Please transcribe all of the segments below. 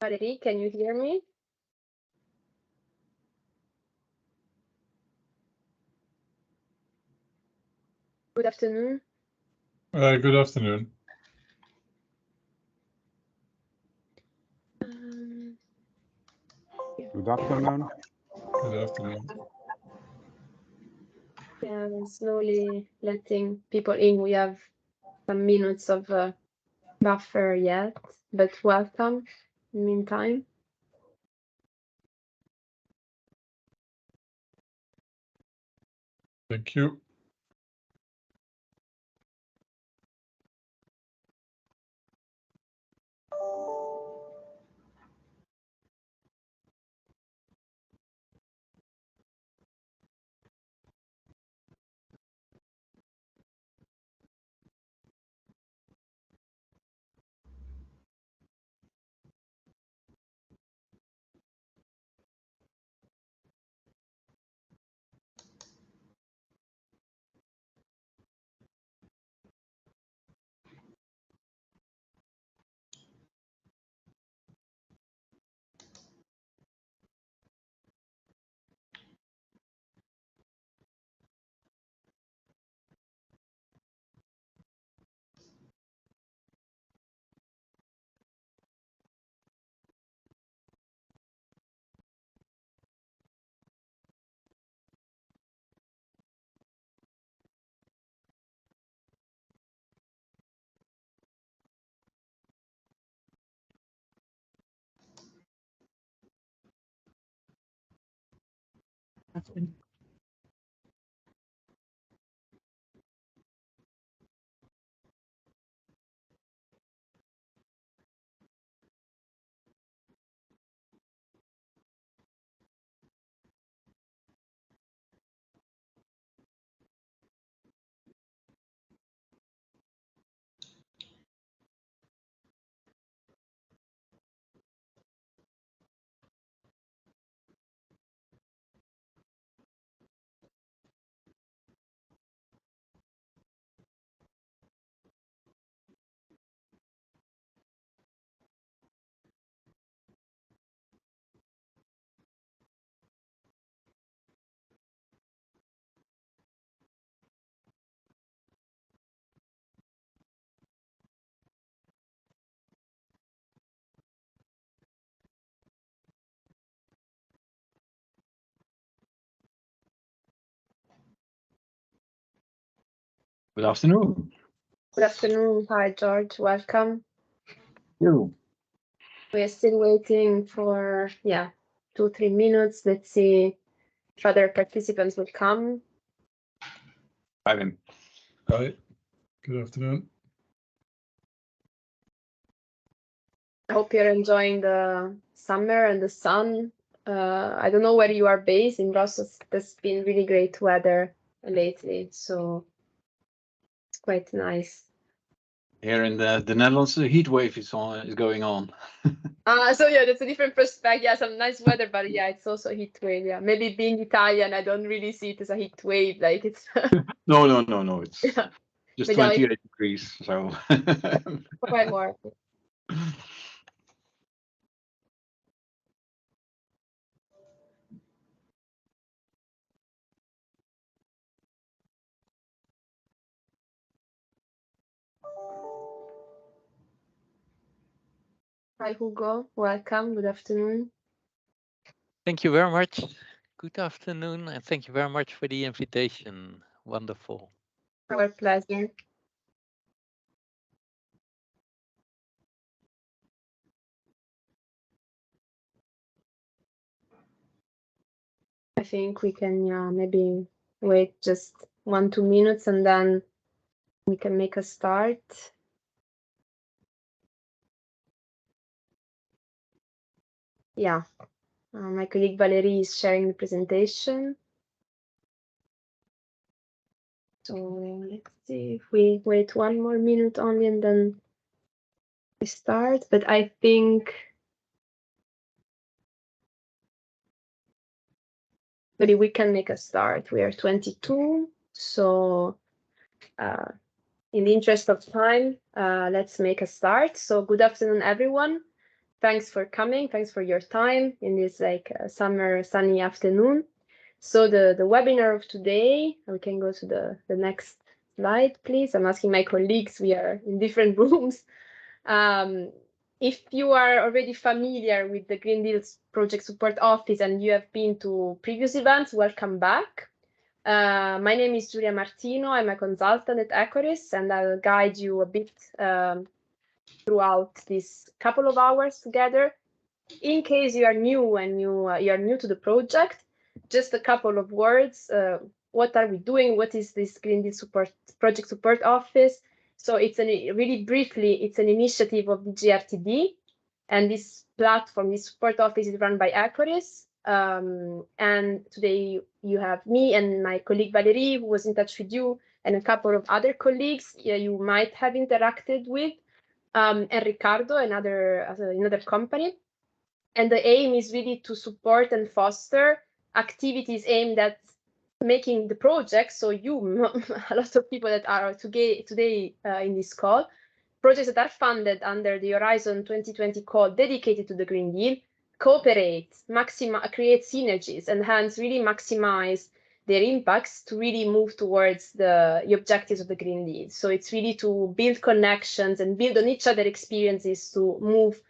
Valerie, can you hear me? Good afternoon. Good afternoon. Good afternoon. Good afternoon. Yeah, I'm slowly letting people in. We have some minutes of buffer yet, but welcome in the meantime. Thank you. Good afternoon. Good afternoon. Hi, George. Welcome. You. We are still waiting for 2-3 minutes. Let's see if other participants will come. Hi, Wim. Hi. Good afternoon. I hope you're enjoying the summer and the sun. I don't know where you are based. In Brussels, there's been really great weather lately, so it's quite nice. Here in the Netherlands, the heat wave is going on. So yeah, that's a different perspective. Yeah, some nice weather, but yeah, it's also a heat wave. Yeah, maybe being Italian, I don't really see it as a heat wave. Like it's No. It's yeah, just but yeah, 28 degrees. So quite warm. Hi, Hugo. Welcome. Good afternoon. Thank you very much. Good afternoon, and thank you very much for the invitation. Wonderful. Our pleasure. I think we can maybe wait just 1-2 minutes and then we can make a start. Yeah, my colleague Valerie is sharing the presentation. So let's see if we wait 1 more minute only and then we start. But I think maybe we can make a start. We are 22, so in the interest of time, let's make a start. So good afternoon, everyone. thanks for coming. Thanks for your time in this like summer sunny afternoon. So the webinar of today, we can go to the next slide, please. I'm asking my colleagues, we are in different rooms. If you are already familiar with the Green Deal's Project Support Office and you have been to previous events, welcome back. My name is Giulia Martino. I'm a consultant at Ecoris, and I'll guide you a bit throughout this couple of hours together. In case you are new and you are new to the project, just a couple of words. What are we doing? What is this Green Deal Project Support Office? So it's really briefly, it's an initiative of the GRTD, and this platform, this support office, is run by Ecoris. And today you have me and my colleague Valerie, who was in touch with you, and a couple of other colleagues you might have interacted with, and Ricardo, another company. And the aim is really to support and foster activities aimed at making the project, so you, a lot of people that are today in this call, projects that are funded under the Horizon 2020 call dedicated to the Green Deal, cooperate, create synergies, and hence really maximize their impacts to really move towards the objectives of the Green Deal. So it's really to build connections and build on each other experiences to move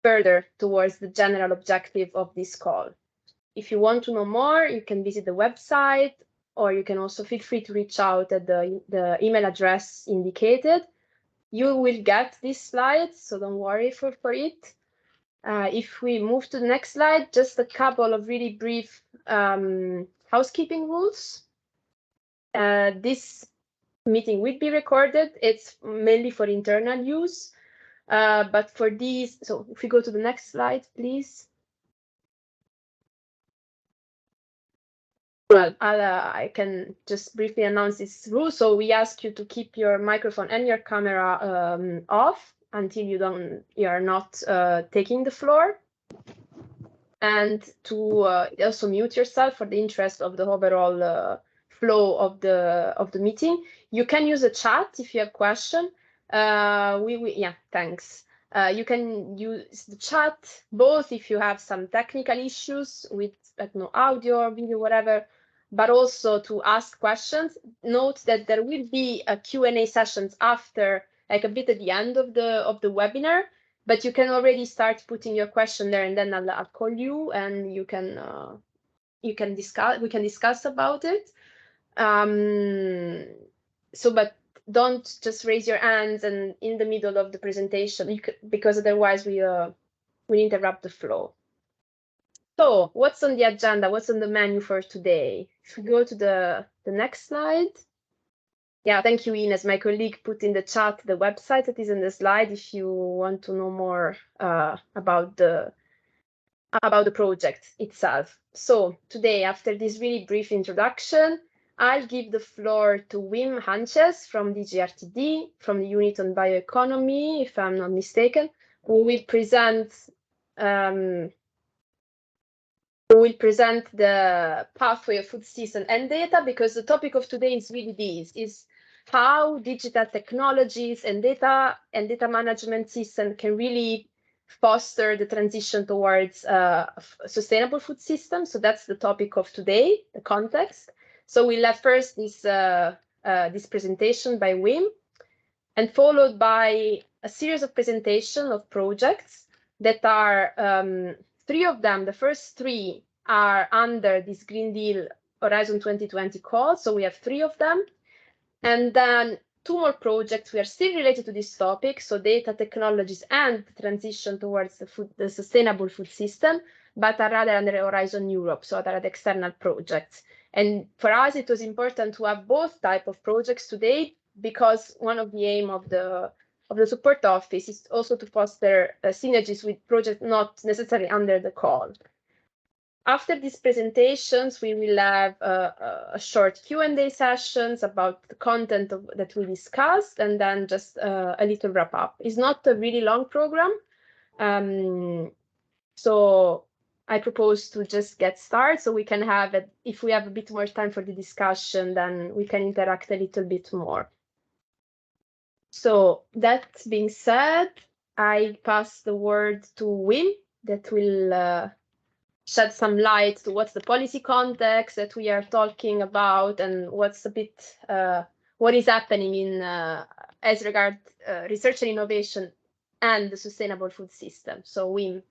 further towards the general objective of this call. If you want to know more, you can visit the website, or you can also feel free to reach out at the email address indicated. You will get these slides, so don't worry for it. If we move to the next slide, just a couple of really brief housekeeping rules. This meeting will be recorded. It's mainly for internal use. But for these, so if we go to the next slide, please. Well, I can just briefly announce this rule. So we ask you to keep your microphone and your camera off until you are not taking the floor, and to also mute yourself for the interest of the overall flow of the meeting. You can use a chat if you have questions. Yeah, thanks. You can use the chat both if you have some technical issues with audio or video, whatever, but also to ask questions. Note that there will be a Q&A sessions after, like a bit at the end of the webinar, but you can already start putting your question there, and then I'll call you and we can discuss about it. But don't just raise your hands and in the middle of the presentation, because otherwise we interrupt the flow. So what's on the agenda? What's on the menu for today? If we go to the next slide. Yeah, thank you, Ines. My colleague put in the chat the website that is in the slide if you want to know more about the project itself. So today, after this really brief introduction, I'll give the floor to Wim Hanches from the GRTD, from the Unit on Bioeconomy, if I'm not mistaken, who will present the pathway of food system and data, because the topic of today is really this, is how digital technologies and data management system can really foster the transition towards a sustainable food system. So that's the topic of today, the context. So we'll have first this presentation by Wim, and followed by a series of presentations of projects that are three of them. The first three are under this Green Deal Horizon 2020 call. So we have three of them. And then two more projects we are still related to this topic, so data technologies and transition towards the sustainable food system, but are rather under Horizon Europe, so they are the external projects. And for us, it was important to have both type of projects today, because one of the aim of the support office is also to foster synergies with projects not necessarily under the call. After these presentations, we will have a short Q&A sessions about the content that we discussed, and then just a little wrap up. It's not a really long program, so I propose to just get started, so we can have it. If we have a bit more time for the discussion, then we can interact a little bit more. So that being said, I pass the word to Wim that will shed some light to what's the policy context that we are talking about and what's a bit what is happening in as regard research and innovation and the sustainable food system. So Wim,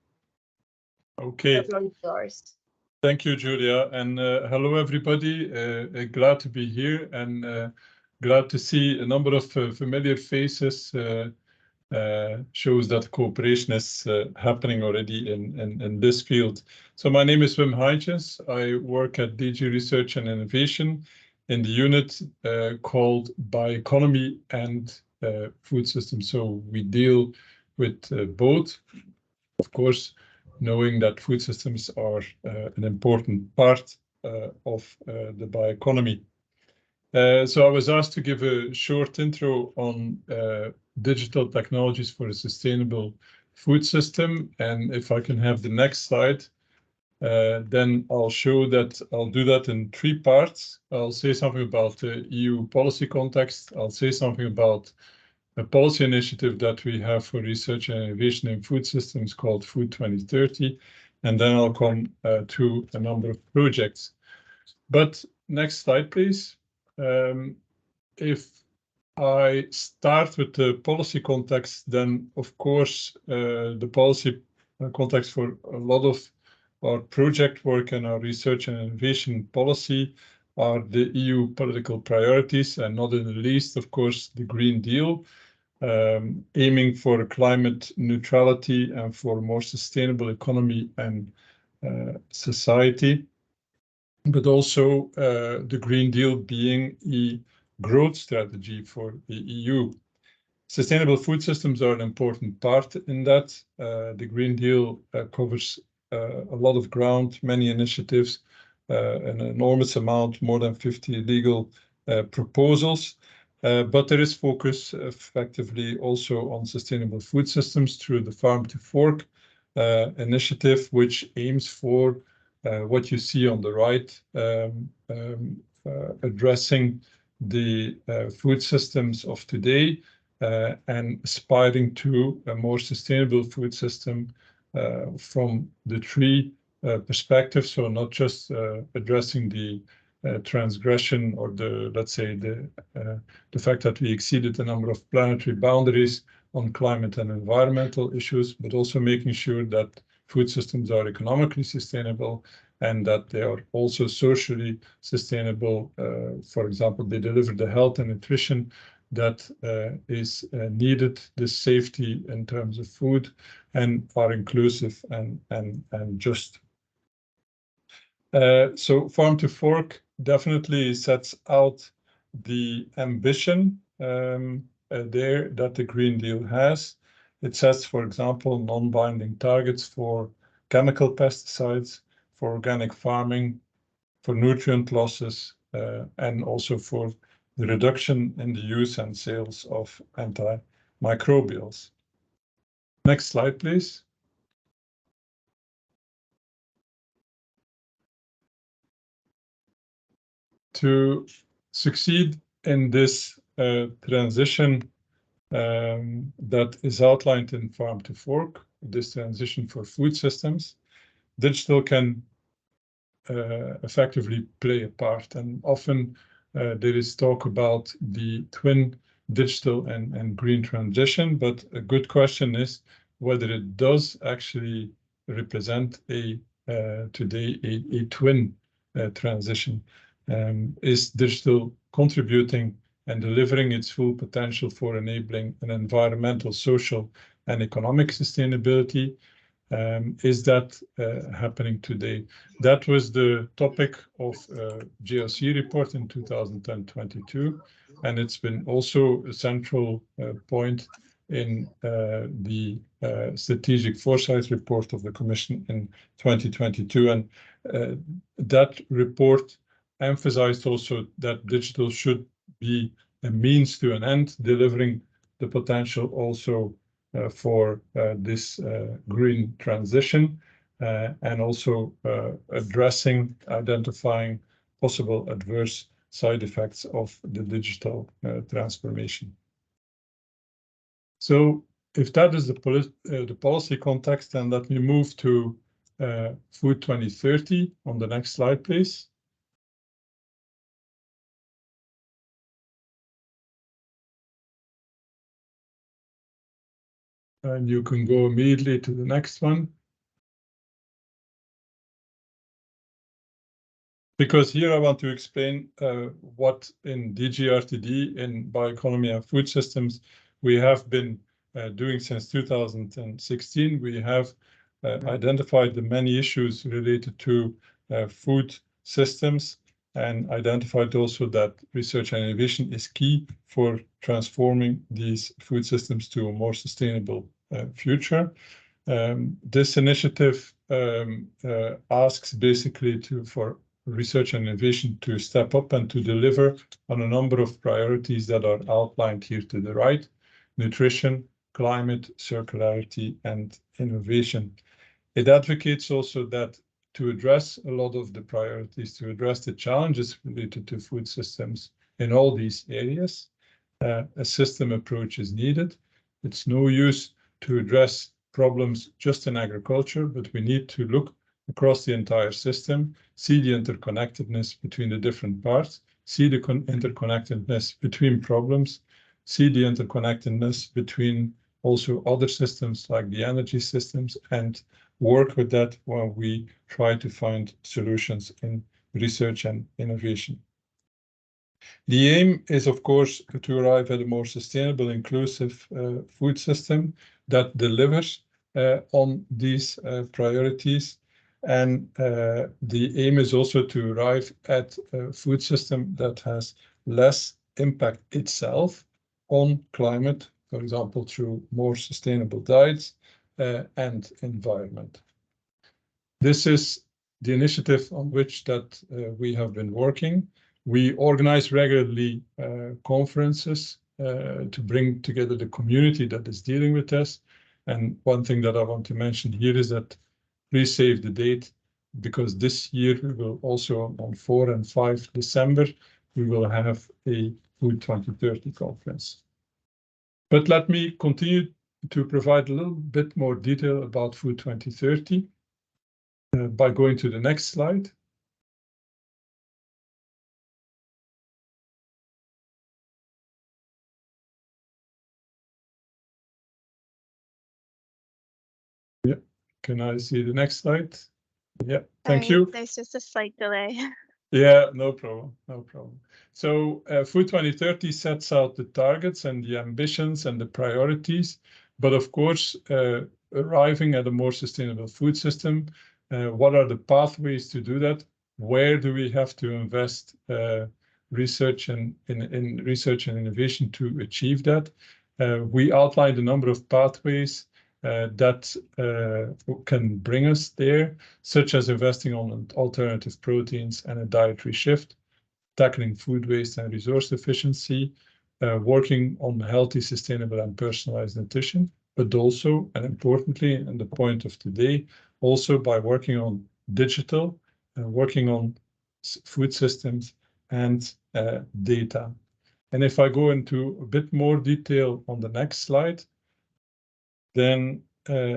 Okay. the floor is yours. Thank you, Julia, and hello everybody. Glad to be here and glad to see a number of familiar faces. Shows that cooperation is happening already in this field. So my name is Wim Huygens. I work at DG Research and Innovation in the unit called Bioeconomy and Food Systems. So we deal with both, of course, knowing that food systems are an important part of the bioeconomy. So I was asked to give a short intro on digital technologies for a sustainable food system. And if I can have the next slide, then I'll show that I'll do that in 3 parts. I'll say something about the EU policy context. I'll say something about a policy initiative that we have for research and innovation in food systems called Food 2030. And then I'll come to a number of projects. But next slide, please. If I start with the policy context, then of course the policy context for a lot of our project work and our research and innovation policy are the EU political priorities, and not in the least, of course, the Green Deal, aiming for climate neutrality and for a more sustainable economy and society. But also the Green Deal being a growth strategy for the EU. Sustainable food systems are an important part in that. The Green Deal covers a lot of ground, many initiatives, an enormous amount, more than 50 legal proposals. But there is focus effectively also on sustainable food systems through the Farm to Fork initiative, which aims for what you see on the right, addressing the food systems of today and aspiring to a more sustainable food system from the 3 perspectives. So not just addressing the transgression or the, let's say, the fact that we exceeded the number of planetary boundaries on climate and environmental issues, but also making sure that food systems are economically sustainable and that they are also socially sustainable. For example, they deliver the health and nutrition that is needed, the safety in terms of food, and are inclusive and just. So Farm to Fork definitely sets out the ambition there that the Green Deal has. It sets, for example, non-binding targets for chemical pesticides, for organic farming, for nutrient losses, and also for the reduction in the use and sales of antimicrobials. Next slide, please. To succeed in this transition that is outlined in Farm to Fork, this transition for food systems, digital can effectively play a part. And often there is talk about the twin digital and green transition, but a good question is whether it does actually represent today a twin transition. Is digital contributing and delivering its full potential for enabling an environmental, social, and economic sustainability? Is that happening today? That was the topic of GRC report in 2022, and it's been also a central point in the strategic foresight report of the Commission in 2022. And that report emphasized also that digital should be a means to an end, delivering the potential also for this green transition and also identifying possible adverse side effects of the digital transformation. So if that is the policy context, then let me move to Food 2030 on the next slide, please. And you can go immediately to the next one. Because here I want to explain what in DGRTD, in bioeconomy and food systems, we have been doing since 2016. We have identified the many issues related to food systems and identified also that research and innovation is key for transforming these food systems to a more sustainable future. This initiative asks basically for research and innovation to step up and to deliver on a number of priorities that are outlined here to the right: nutrition, climate, circularity, and innovation. It advocates also that to address a lot of the priorities, to address the challenges related to food systems in all these areas, a system approach is needed. It's no use to address problems just in agriculture, but we need to look across the entire system, see the interconnectedness between the different parts, see the interconnectedness between problems, see the interconnectedness between also other systems like the energy systems, and work with that while we try to find solutions in research and innovation. The aim is, of course, to arrive at a more sustainable, inclusive food system that delivers on these priorities. And the aim is also to arrive at a food system that has less impact itself on climate, for example, through more sustainable diets and environment. This is the initiative on which that we have been working. We organize regularly conferences to bring together the community that is dealing with this. And one thing that I want to mention here is that please save the date, because this year we will also on 4 and 5 December, we will have a Food 2030 conference. But let me continue to provide a little bit more detail about Food 2030 by going to the next slide. Yeah, can I see the next slide? Yeah, thank you. There's just a slight delay. Yeah, no problem, no problem. So Food 2030 sets out the targets and the ambitions and the priorities, but of course, arriving at a more sustainable food system, what are the pathways to do that? Where do we have to invest research and in research and innovation to achieve that? We outlined a number of pathways that can bring us there, such as investing on alternative proteins and a dietary shift, tackling food waste and resource efficiency, working on healthy, sustainable, and personalized nutrition, but also, and importantly, and the point of today, also by working on digital, working on food systems and data. And if I go into a bit more detail on the next slide, then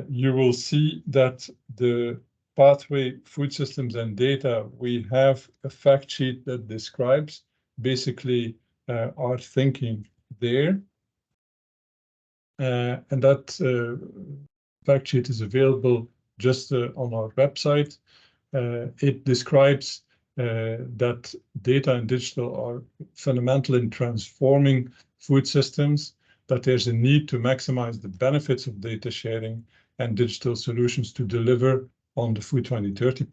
you will see that the pathway food systems and data, we have a fact sheet that describes basically our thinking there. And that fact sheet is available just on our website. It describes that data and digital are fundamental in transforming food systems, that there's a need to maximize the benefits of data sharing and digital solutions to deliver on the Food 2030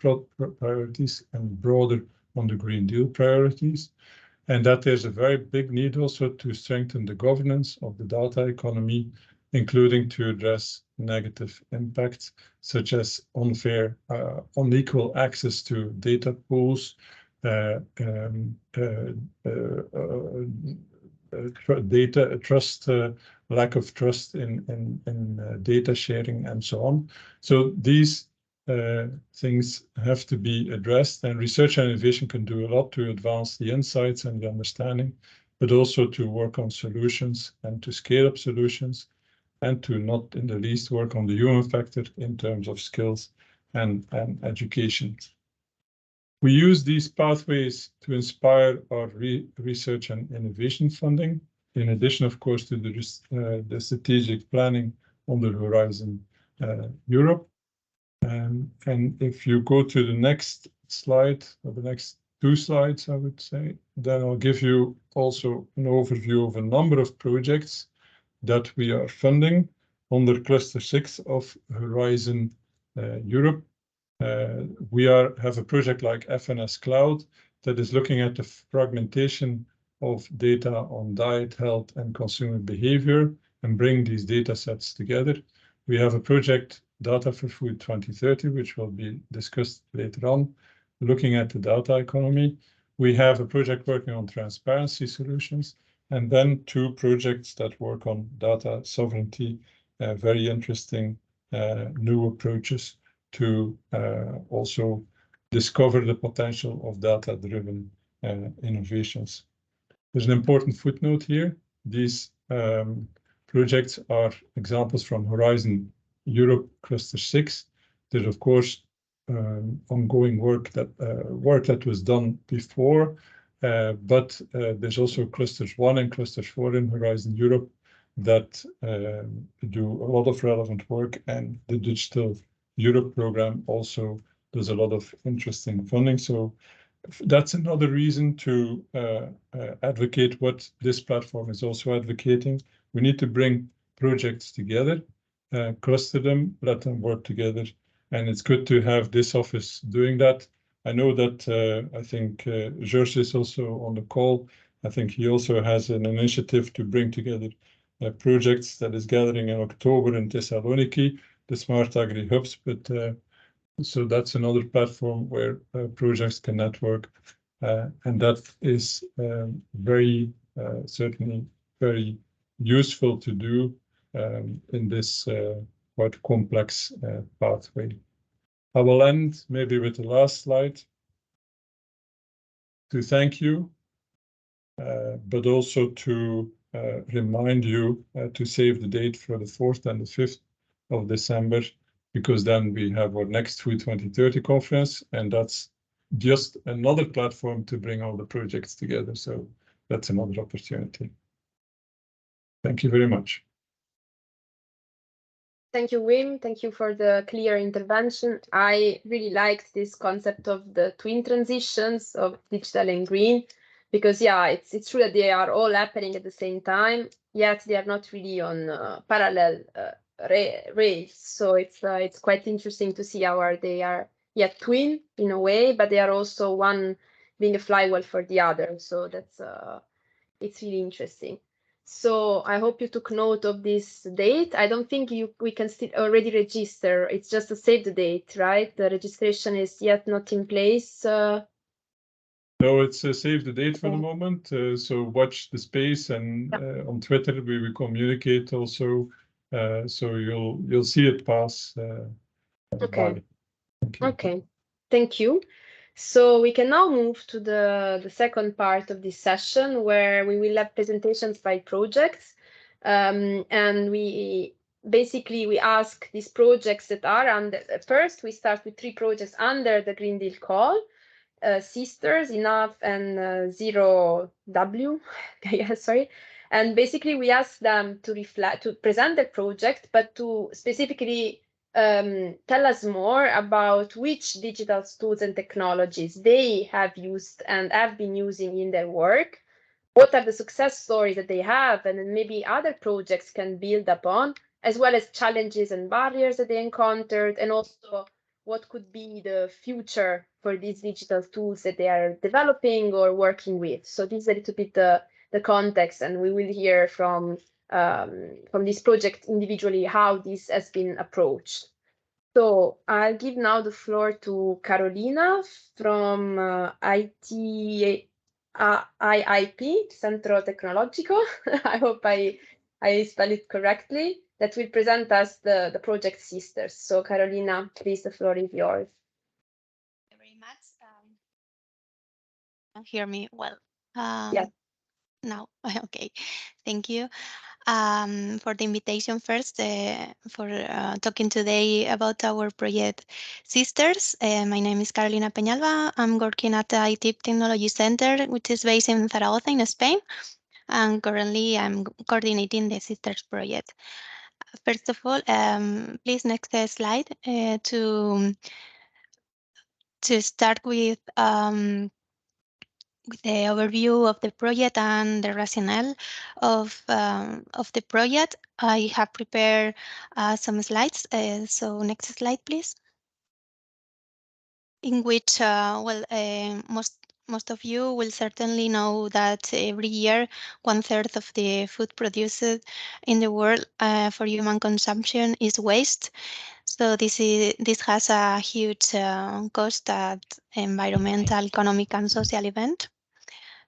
priorities and broader on the Green Deal priorities. And that there's a very big need also to strengthen the governance of the data economy, including to address negative impacts such as unfair, unequal access to data pools, data trust, lack of trust in data sharing, and so on. So these things have to be addressed, and research and innovation can do a lot to advance the insights and the understanding, but also to work on solutions and to scale up solutions. and to not in the least work on the human factor in terms of skills and education. We use these pathways to inspire our research and innovation funding, in addition, of course, to the strategic planning on the Horizon Europe. And if you go to the next slide, or the next 2 slides, I would say, then I'll give you also an overview of a number of projects that we are funding under Cluster 6 of Horizon Europe. We have a project like FNS Cloud that is looking at the fragmentation of data on diet, health, and consumer behavior and bring these data sets together. We have a project, Data for Food 2030, which will be discussed later on, looking at the data economy. We have a project working on transparency solutions, and then 2 projects that work on data sovereignty, very interesting new approaches to also discover the potential of data-driven innovations. There's an important footnote here. These projects are examples from Horizon Europe Cluster 6. There's, of course, ongoing work that was done before, but there's also Clusters 1 and Clusters 4 in Horizon Europe that do a lot of relevant work, and the Digital Europe program also does a lot of interesting funding. So that's another reason to advocate what this platform is also advocating. We need to bring projects together, cluster them, let them work together. And it's good to have this office doing that. I know that I think George is also on the call. I think he also has an initiative to bring together projects that is gathering in October in Thessaloniki, the Smart Agri Hubs. But so that's another platform where projects can network. And that is very certainly very useful to do in this quite complex pathway. I will end maybe with the last slide to thank you, but also to remind you to save the date for the 4th and the 5th of December, because then we have our next Food 2030 conference, and that's just another platform to bring all the projects together. So that's another opportunity. Thank you very much. Thank you, Wim. Thank you for the clear intervention. I really liked this concept of the twin transitions of digital and green, because yeah, it's true that they are all happening at the same time, yet they are not really on parallel rails. So it's quite interesting to see how they are yet twin in a way, but they are also one being a flywheel for the other. So that's it's really interesting. So I hope you took note of this date. I don't think we can still already register. It's just to save the date, right? The registration is yet not in place. No, it's save the date for the moment. So watch the space, and on Twitter we will communicate also. So you'll see it pass. Okay. Thank you. Okay. Thank you. So we can now move to the second part of this session, where we will have presentations by projects. And we ask these projects that are under, first we start with 3 projects under the Green Deal call, Sisters, Enough, and Zero W, sorry. And basically we ask them to present their project, but to specifically tell us more about which digital tools and technologies they have used and have been using in their work. What are the success stories that they have, and then maybe other projects can build upon, as well as challenges and barriers that they encountered, and also what could be the future for these digital tools that they are developing or working with. So this is a little bit the context, and we will hear from this project individually how this has been approached. So I'll give now the floor to Carolina from IIP, Centro Tecnologico. I hope I spell it correctly. That will present us the project Sisters. So Carolina, please, the floor is yours. Thank you very much. Hear me well? Yes. No, okay. Thank you. for the invitation first, for talking today about our project Sisters. My name is Carolina Peñalba. I'm working at the IT Technology Center, which is based in Zaragoza in Spain. And currently I'm coordinating the Sisters project. First of all, please next slide to start with the overview of the project and the rationale of the project. I have prepared some slides. So next slide, please. In which, most of you will certainly know that every year 1/3 of the food produced in the world for human consumption is waste. So this has a huge cost at environmental, economic, and social event.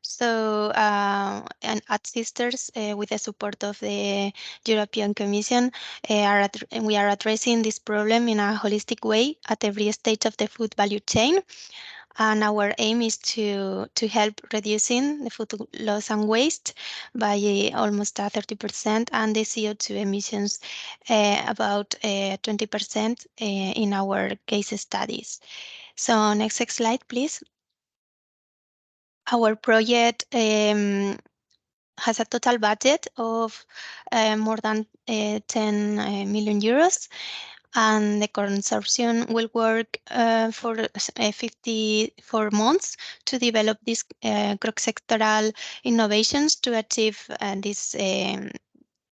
So, and at Sisters, with the support of the European Commission, we are addressing this problem in a holistic way at every stage of the food value chain. And our aim is to help reducing the food loss and waste by almost 30%, and the CO2 emissions about 20% in our case studies. So next slide, please. Our project has a total budget of more than 10 million euros, and the consortium will work for 54 months to develop these cross-sectoral innovations to achieve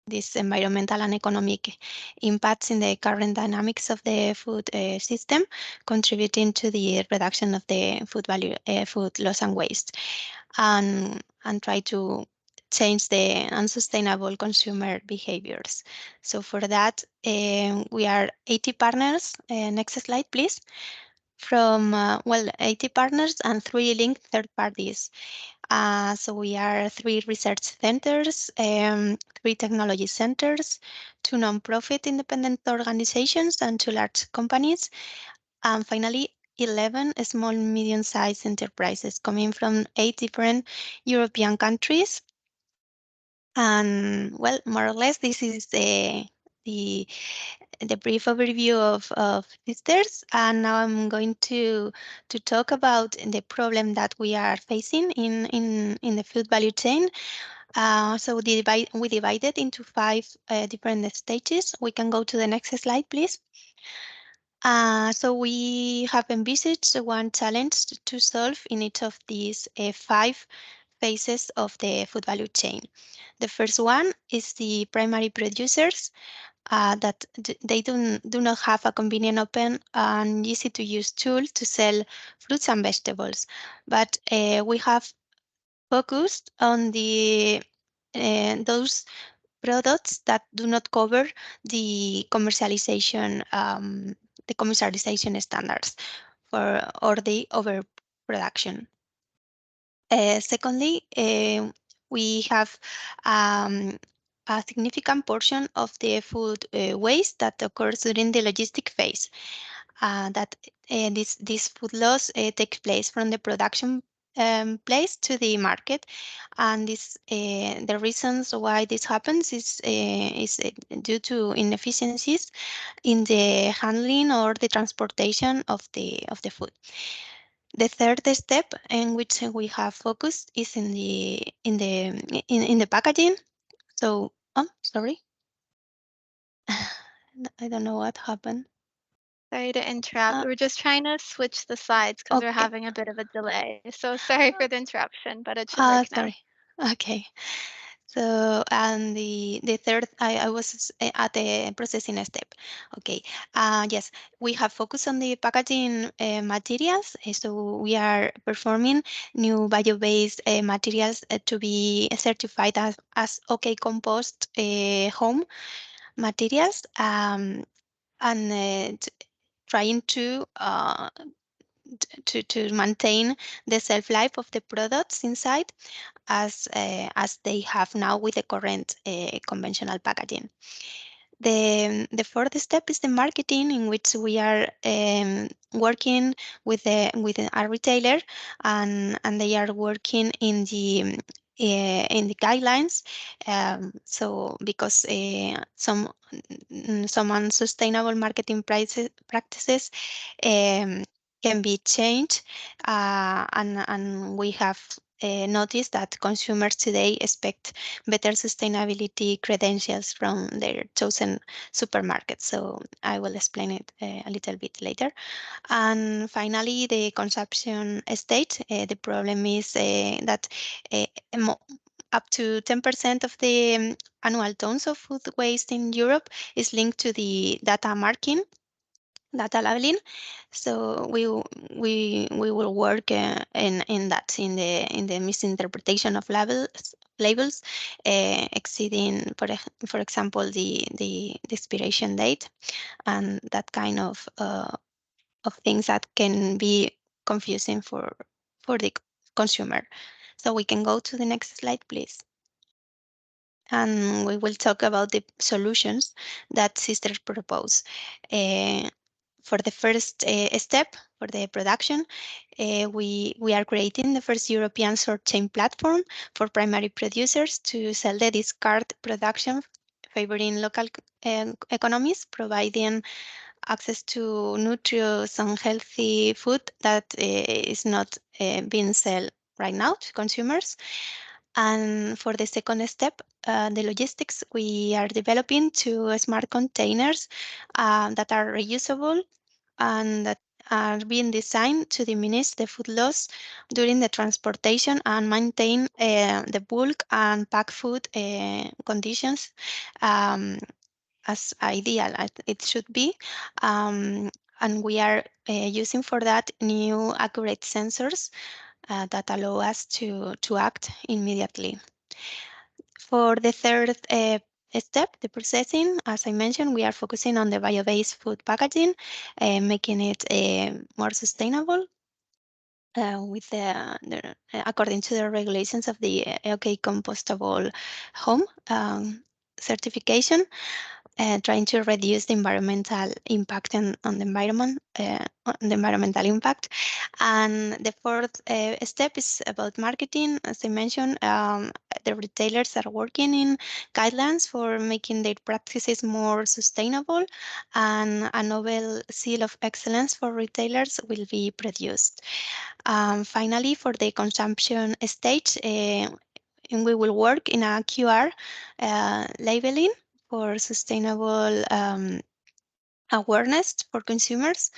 these environmental and economic impacts in the current dynamics of the food system, contributing to the reduction of the food loss and waste, and try to change the unsustainable consumer behaviors. So for that, we are 80 partners. Next slide, please. From 80 partners and 3 linked third parties. So we are 3 research centers, 3 technology centers, 2 non-profit independent organizations, and 2 large companies. And finally, 11 small, medium-sized enterprises coming from 8 different European countries. And well, more or less, this is the brief overview of Sisters. And now I'm going to talk about the problem that we are facing in the food value chain. So we divided into 5 different stages. We can go to the next slide, please. So we have envisaged one challenge to solve in each of these 5 phases of the food value chain. The first one is the primary producers, that they do not have a convenient, open, and easy to use tool to sell fruits and vegetables. But we have focused on those products that do not cover the commercialization standards or the overproduction. Secondly, we have a significant portion of the food waste that occurs during the logistic phase. This food loss takes place from the production place to the market, and the reasons why this happens is due to inefficiencies in the handling or the transportation of the food. The third step in which we have focused is in the packaging. So, sorry, I don't know what happened. Sorry to interrupt. We're just trying to switch the slides because we're having a bit of a delay. So sorry for the interruption, but it should work now. Sorry. Okay. So, and the third, I was at the processing step. Okay. Yes, we have focused on the packaging materials. So we are performing new bio-based materials to be certified as OK Compost home materials, and trying to maintain the shelf life of the products inside as they have now with the current conventional packaging. The fourth step is the marketing, in which we are working with a retailer, and they are working in the in the guidelines. So because some unsustainable marketing practices can be changed, and we have noticed that consumers today expect better sustainability credentials from their chosen supermarkets. So I will explain it a little bit later. And finally, the consumption stage. The problem is that uh, up to 10% of the annual tons of food waste in Europe is linked to the data labeling. So we will work in that, in the misinterpretation of labels exceeding, for example, the expiration date, and that kind of things that can be confusing for the consumer. So we can go to the next slide, please. And we will talk about the solutions that sisters propose. For the first step, for the production, we are creating the first European sort chain platform for primary producers to sell the discard production, favoring local economies, providing access to nutritious and healthy food that is not being sold right now to consumers. And for the second step, the logistics, we are developing two smart containers that are reusable and that are being designed to diminish the food loss during the transportation and maintain the bulk and pack food conditions as ideal as it should be. And we are using for that new accurate sensors that allow us to act immediately. For the third step, the processing, as I mentioned, we are focusing on the bio-based food packaging, making it more sustainable with according to the regulations of the OK Compostable Home certification. Trying to reduce the environmental impact on the environment, on the environmental impact. And the fourth step is about marketing. As I mentioned, the retailers are working in guidelines for making their practices more sustainable, and a novel seal of excellence for retailers will be produced. Finally, for the consumption stage, and we will work in a QR labeling for sustainable awareness for consumers,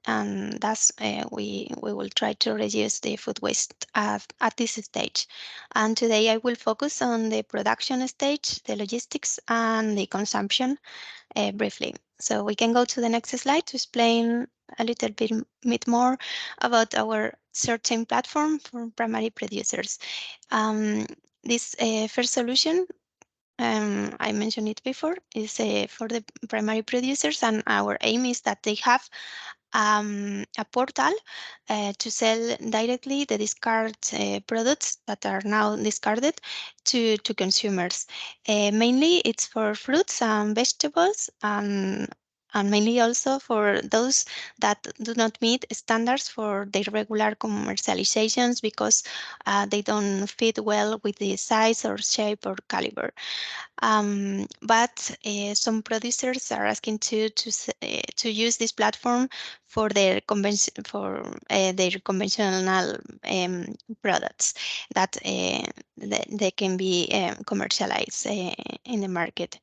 and thus we will try to reduce the food waste at this stage. And today I will focus on the production stage, the logistics, and the consumption briefly. So we can go to the next slide to explain a little bit more about our searching platform for primary producers. This first solution, I mentioned it before, is for the primary producers, and our aim is that they have a portal to sell directly the discard products that are now discarded to consumers. Mainly it's for fruits and vegetables, and mainly also for those that do not meet standards for their regular commercializations because they don't fit well with the size or shape or caliber. But some producers are asking to use this platform for their conventional products that they can be commercialized in the market.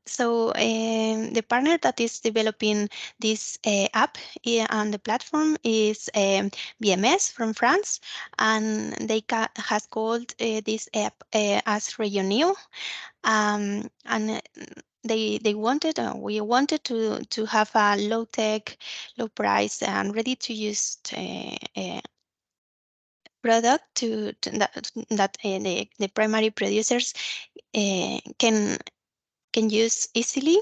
So the partner that is developing this app on the platform is BMS from France, and they has called this app as Reunio. And they wanted, we wanted to have a low tech, low price, and ready to use product that the primary producers can use easily,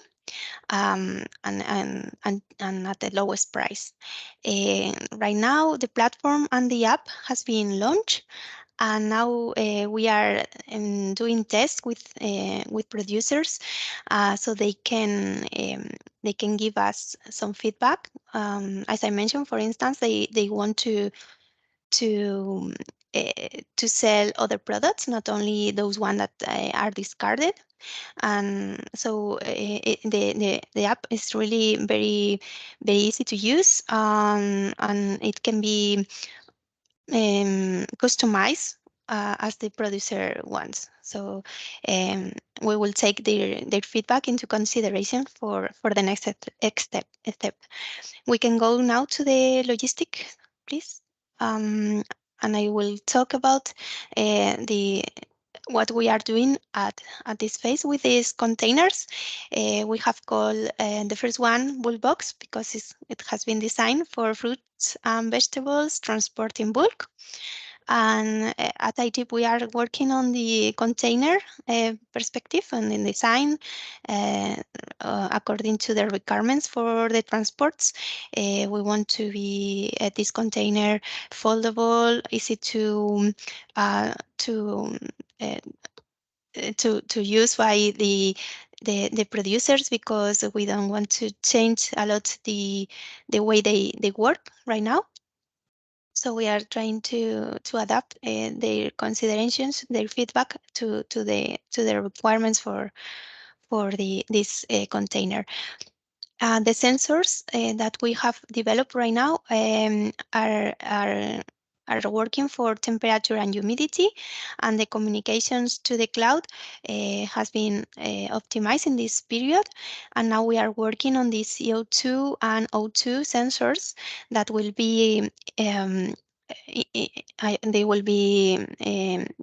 and at the lowest price. Right now, the platform and the app has been launched, and now we are doing tests with producers, so they can give us some feedback. As I mentioned, for instance, they want to to sell other products, not only those ones that are discarded. And so the app is really very easy to use, and it can be customized as the producer wants. So we will take their feedback into consideration for the next step. We can go now to the logistic, please. And I will talk about what we are doing at this phase with these containers. We have called the first one bulk box because it has been designed for fruits and vegetables transport in bulk. And at ITIP, we are working on the container perspective and in design according to the requirements for the transports. We want to be this container foldable, easy to use by the producers, because we don't want to change a lot the way they work right now. So we are trying to adapt their considerations, their feedback to the requirements for this container. The sensors that we have developed right now are working for temperature and humidity, and the communications to the cloud has been optimized in this period. And now we are working on the CO2 and O2 sensors that will be they will be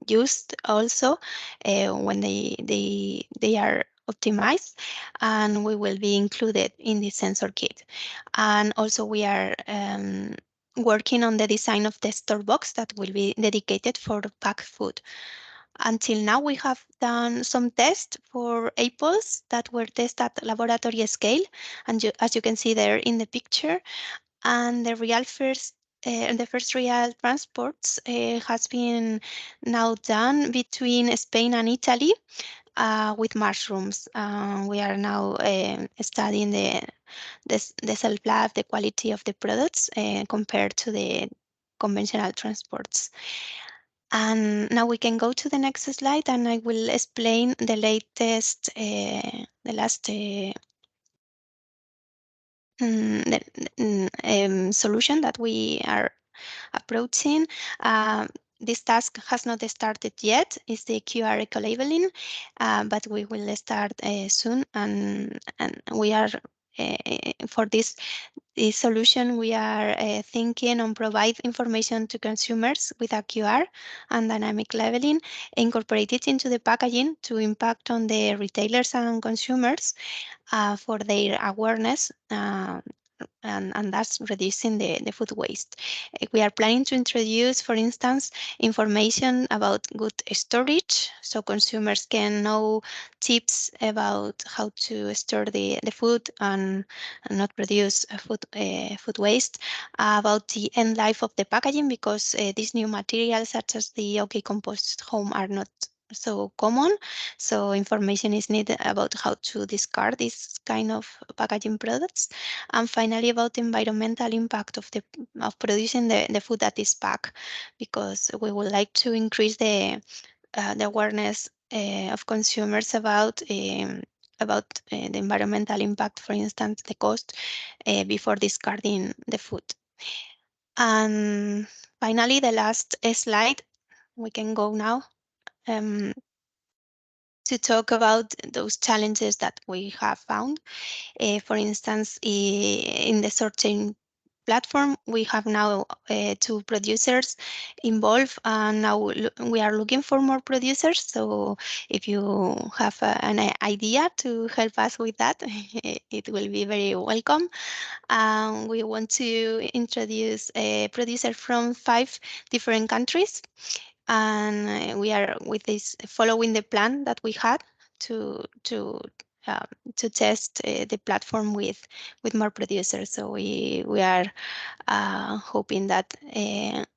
used also when they are optimized, and we will be included in the sensor kit. And also we are working on the design of the store box that will be dedicated for packed food. Until now, we have done some tests for apples that were tested at laboratory scale, and as you can see there in the picture. And the first real transports has been now done between Spain and Italy with mushrooms. We are now studying the self-lab, the quality of the products compared to the conventional transports. And now we can go to the next slide, and I will explain the latest, the last solution that we are approaching. This task has not started yet. It's the QR eco-labeling, but we will start soon. And we are for this solution, we are thinking on provide information to consumers with a QR and dynamic labeling, incorporated into the packaging to impact on the retailers and consumers for their awareness. And that's reducing the food waste. We are planning to introduce, for instance, information about good storage, so consumers can know tips about how to store the food and not produce food waste, about the end life of the packaging, because these new materials such as the OK Compost Home are not so common. So information is needed about how to discard this kind of packaging products. And finally, about the environmental impact of producing the food that is packed, because we would like to increase the awareness of consumers about the environmental impact, for instance, the cost before discarding the food. And finally, the last slide, we can go now. To talk about those challenges that we have found. For instance, in the sorting platform, we have now 2 producers involved, and now we are looking for more producers. So if you have an idea to help us with that, it will be very welcome. We want to introduce a producer from 5 different countries. And we are with this following the plan that we had to test the platform with more producers. So we are hoping that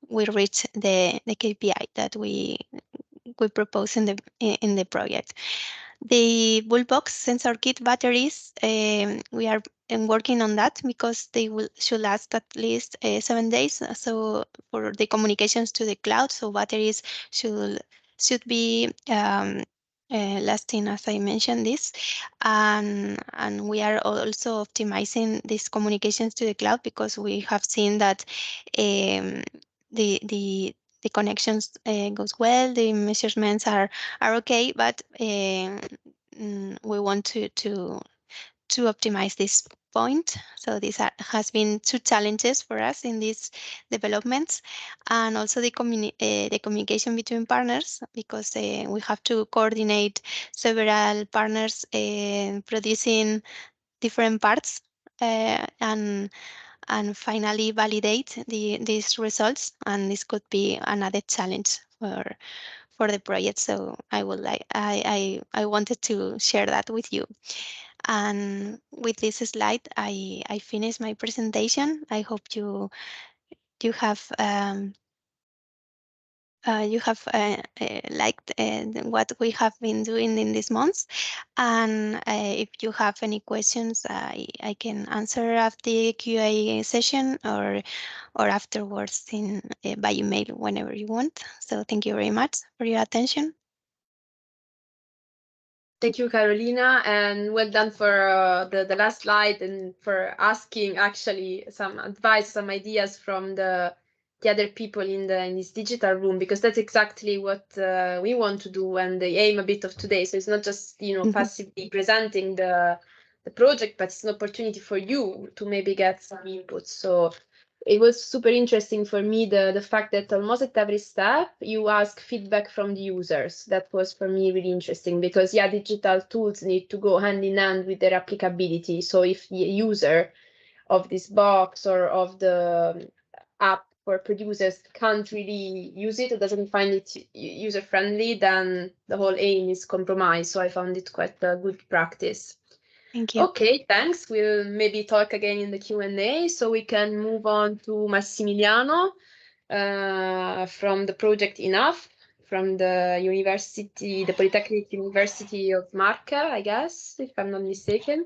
we reach the KPI that we propose in the project. The bulk box sensor kit batteries, we are working on that because they should last at least 7 days. So for the communications to the cloud, so batteries should be lasting, as I mentioned this, and we are also optimizing these communications to the cloud because we have seen that the the connections goes well, the measurements are okay, but we want to optimize this point. So this has been two challenges for us in these developments, and also the communication between partners, because we have to coordinate several partners producing different parts, and finally validate these results. And this could be another challenge for the project. So I wanted to share that with you. And with this slide, I finish my presentation. I hope you have liked what we have been doing in these months. And if you have any questions, I can answer after the QA session or afterwards by email whenever you want. So thank you very much for your attention. Thank you, Carolina, and well done for the last slide and for asking actually some advice, some ideas from the other people in this digital room, because that's exactly what we want to do and the aim a bit of today. So it's not just passively presenting the project, but it's an opportunity for you to maybe get some input. So it was super interesting for me the fact that almost at every step you ask feedback from the users. That was for me really interesting because digital tools need to go hand in hand with their applicability. So if the user of this box or of the app for producers can't really use it or doesn't find it user friendly, then the whole aim is compromised. So I found it quite a good practice. Thank you. Okay, thanks. We'll maybe talk again in the Q&A, so we can move on to Massimiliano from the project Enough, from the university, the Polytechnic University of Marca, I guess, if I'm not mistaken.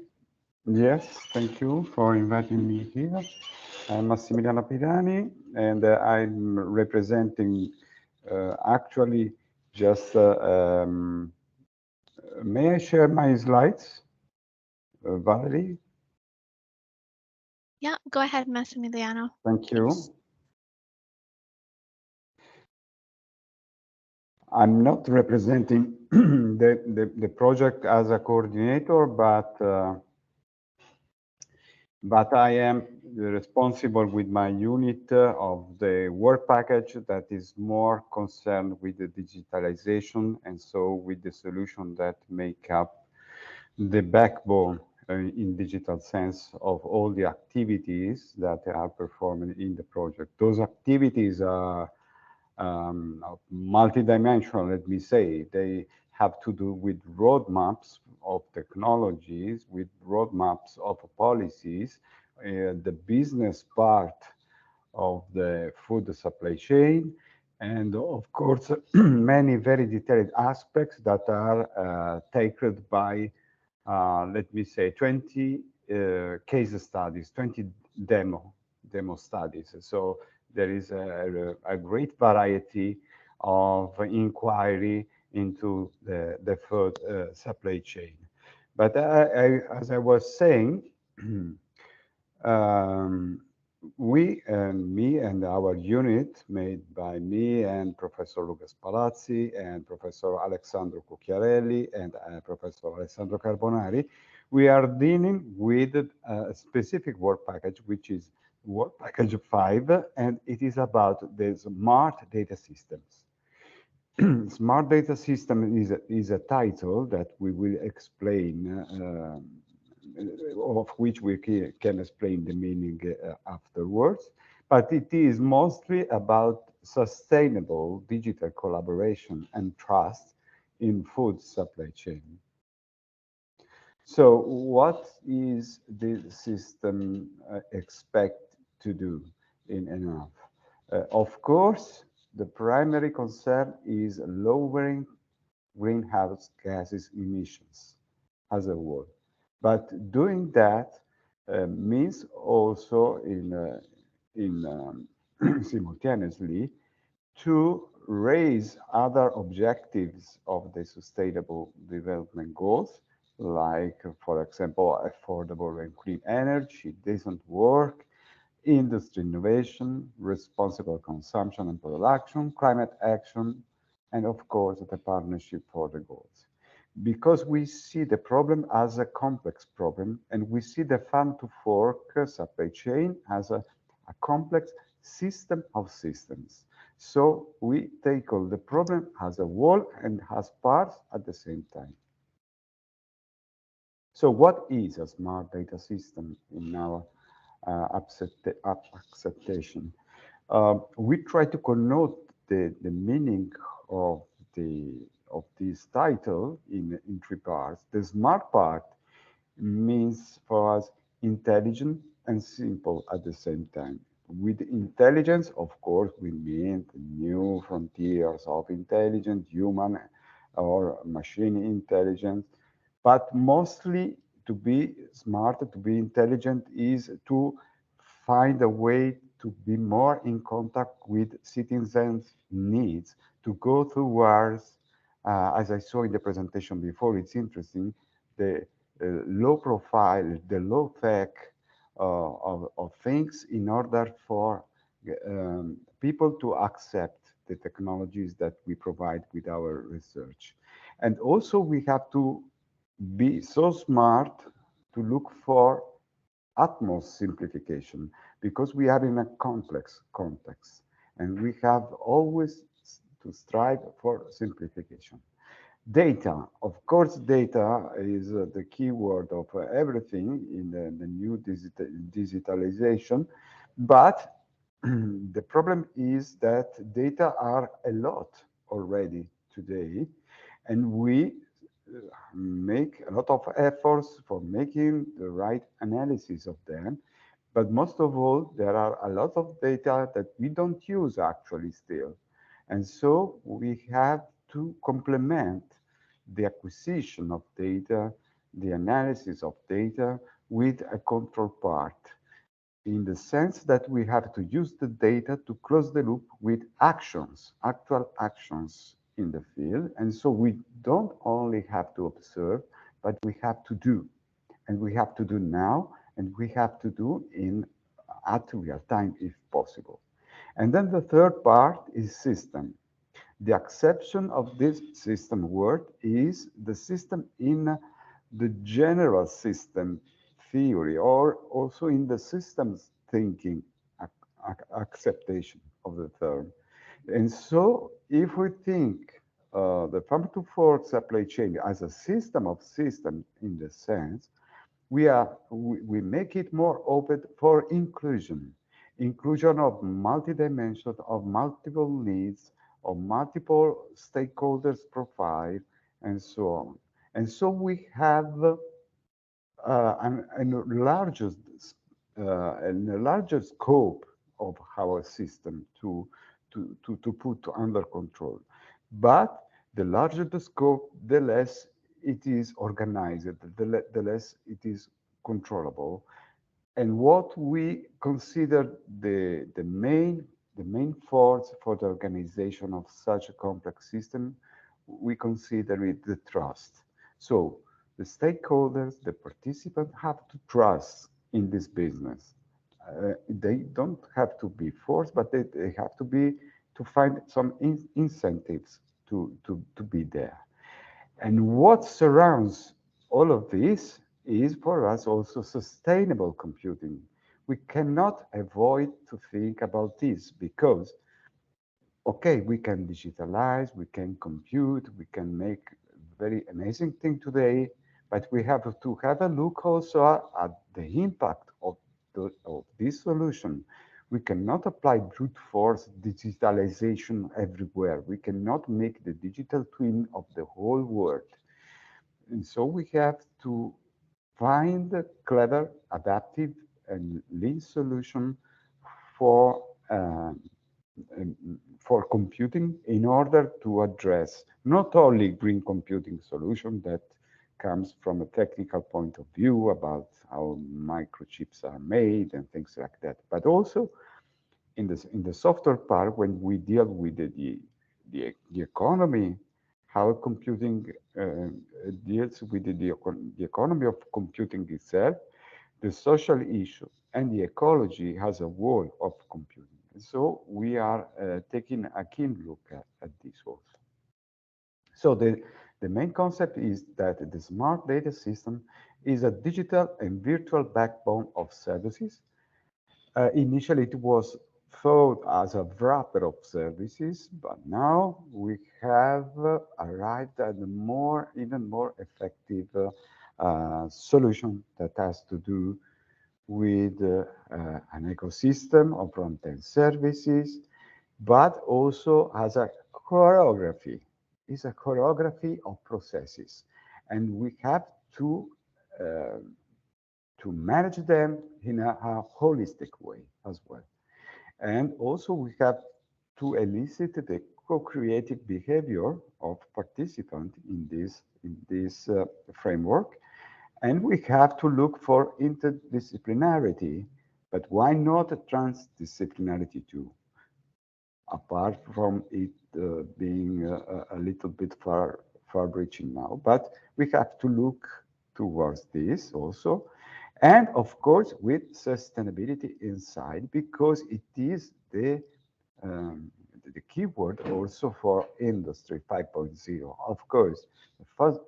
Yes, thank you for inviting me here. I'm Massimiliano Pirani, and I'm representing actually just, may I share my slides, Valerie? Yeah, go ahead, Massimiliano. Thank you. I'm not representing the project as a coordinator, but I am responsible with my unit of the work package that is more concerned with the digitalization, and so with the solution that make up the backbone in digital sense of all the activities that are performed in the project. Those activities are multidimensional, let me say. They have to do with roadmaps of technologies, with roadmaps of policies, the business part of the food supply chain, and of course, many very detailed aspects that are tackled by, let me say, 20 case studies, 20 demo studies. So there is a great variety of inquiry into the food supply chain. But as I was saying, me and our unit, made by me and Professor Lucas Palazzi and Professor Alessandro Cucchiarelli and Professor Alessandro Carbonari, we are dealing with a specific work package, which is work package 5, and it is about the smart data systems. Smart data system is a title that we will explain, of which we can explain the meaning afterwards, but it is mostly about sustainable digital collaboration and trust in food supply chain. So what is the system expect to do in Enough? Of course, the primary concern is lowering greenhouse gases emissions as a whole. But doing that, means also in simultaneously to raise other objectives of the sustainable development goals, like, for example, affordable and clean energy, decent work, industry innovation, responsible consumption and production, climate action, and of course, the partnership for the goals. Because we see the problem as a complex problem, and we see the farm to fork supply chain as a complex system of systems. So we tackle the problem as a whole and as parts at the same time. So what is a smart data system in our acceptation? We try to connote the meaning of this title in three parts. The smart part means for us intelligent and simple at the same time. With intelligence, of course, we mean new frontiers of intelligence, human or machine intelligence, but mostly to be smart, to be intelligent is to find a way to be more in contact with citizens' needs, to go towards, as I saw in the presentation before, it's interesting, the low profile, the low tech of things in order for people to accept the technologies that we provide with our research. And also we have to be so smart to look for utmost simplification because we are in a complex context and we have always to strive for simplification. Data, of course, data is the key word of everything in the new digitalization, but the problem is that data are a lot already today, and we make a lot of efforts for making the right analysis of them. But most of all, there are a lot of data that we don't use actually still. And so we have to complement the acquisition of data, the analysis of data with a control part in the sense that we have to use the data to close the loop with actions, actual actions in the field. And so we don't only have to observe, but we have to do. And we have to do now, and we have to do at real time if possible. And then the third part is system. The acception of this system word is the system in the general system theory or also in the systems thinking acceptation of the term. And so if we think the farm to fork supply chain as a system of systems in the sense, we make it more open for inclusion of multi-dimension, of multiple needs, of multiple stakeholders profile, and so on. And so we have a larger scope of our system to put under control. But the larger the scope, the less it is organized, the less it is controllable. And what we consider the main force for the organization of such a complex system, we consider it the trust. So the stakeholders, the participants have to trust in this business. They don't have to be forced, but they have to find some incentives to be there. And what surrounds all of this is for us also sustainable computing. We cannot avoid to think about this because, okay, we can digitalize, we can compute, we can make very amazing thing today, but we have to have a look also at the impact of this solution. We cannot apply brute force digitalization everywhere. We cannot make the digital twin of the whole world. And so we have to find a clever, adaptive, and lean solution for computing in order to address not only green computing solution that comes from a technical point of view about how microchips are made and things like that. But also in the software part, when we deal with the economy, how computing deals with the economy of computing itself, the social issue, and the ecology as a whole of computing. So we are taking a keen look at this also. So the main concept is that the smart data system is a digital and virtual backbone of services. Initially, it was thought as a wrapper of services, but now we have arrived at a even more effective solution that has to do with an ecosystem of front-end services, but also has a choreography. It's a choreography of processes, and we have uh, to manage them in a holistic way as well. And also we have to elicit the co-creative behavior of participants in this framework. And we have to look for interdisciplinarity, but why not a transdisciplinarity too? Apart from it being a little bit far-reaching now, but we have to look towards this also. And of course, with sustainability inside, because it is the keyword also for Industry 5.0. Of course, the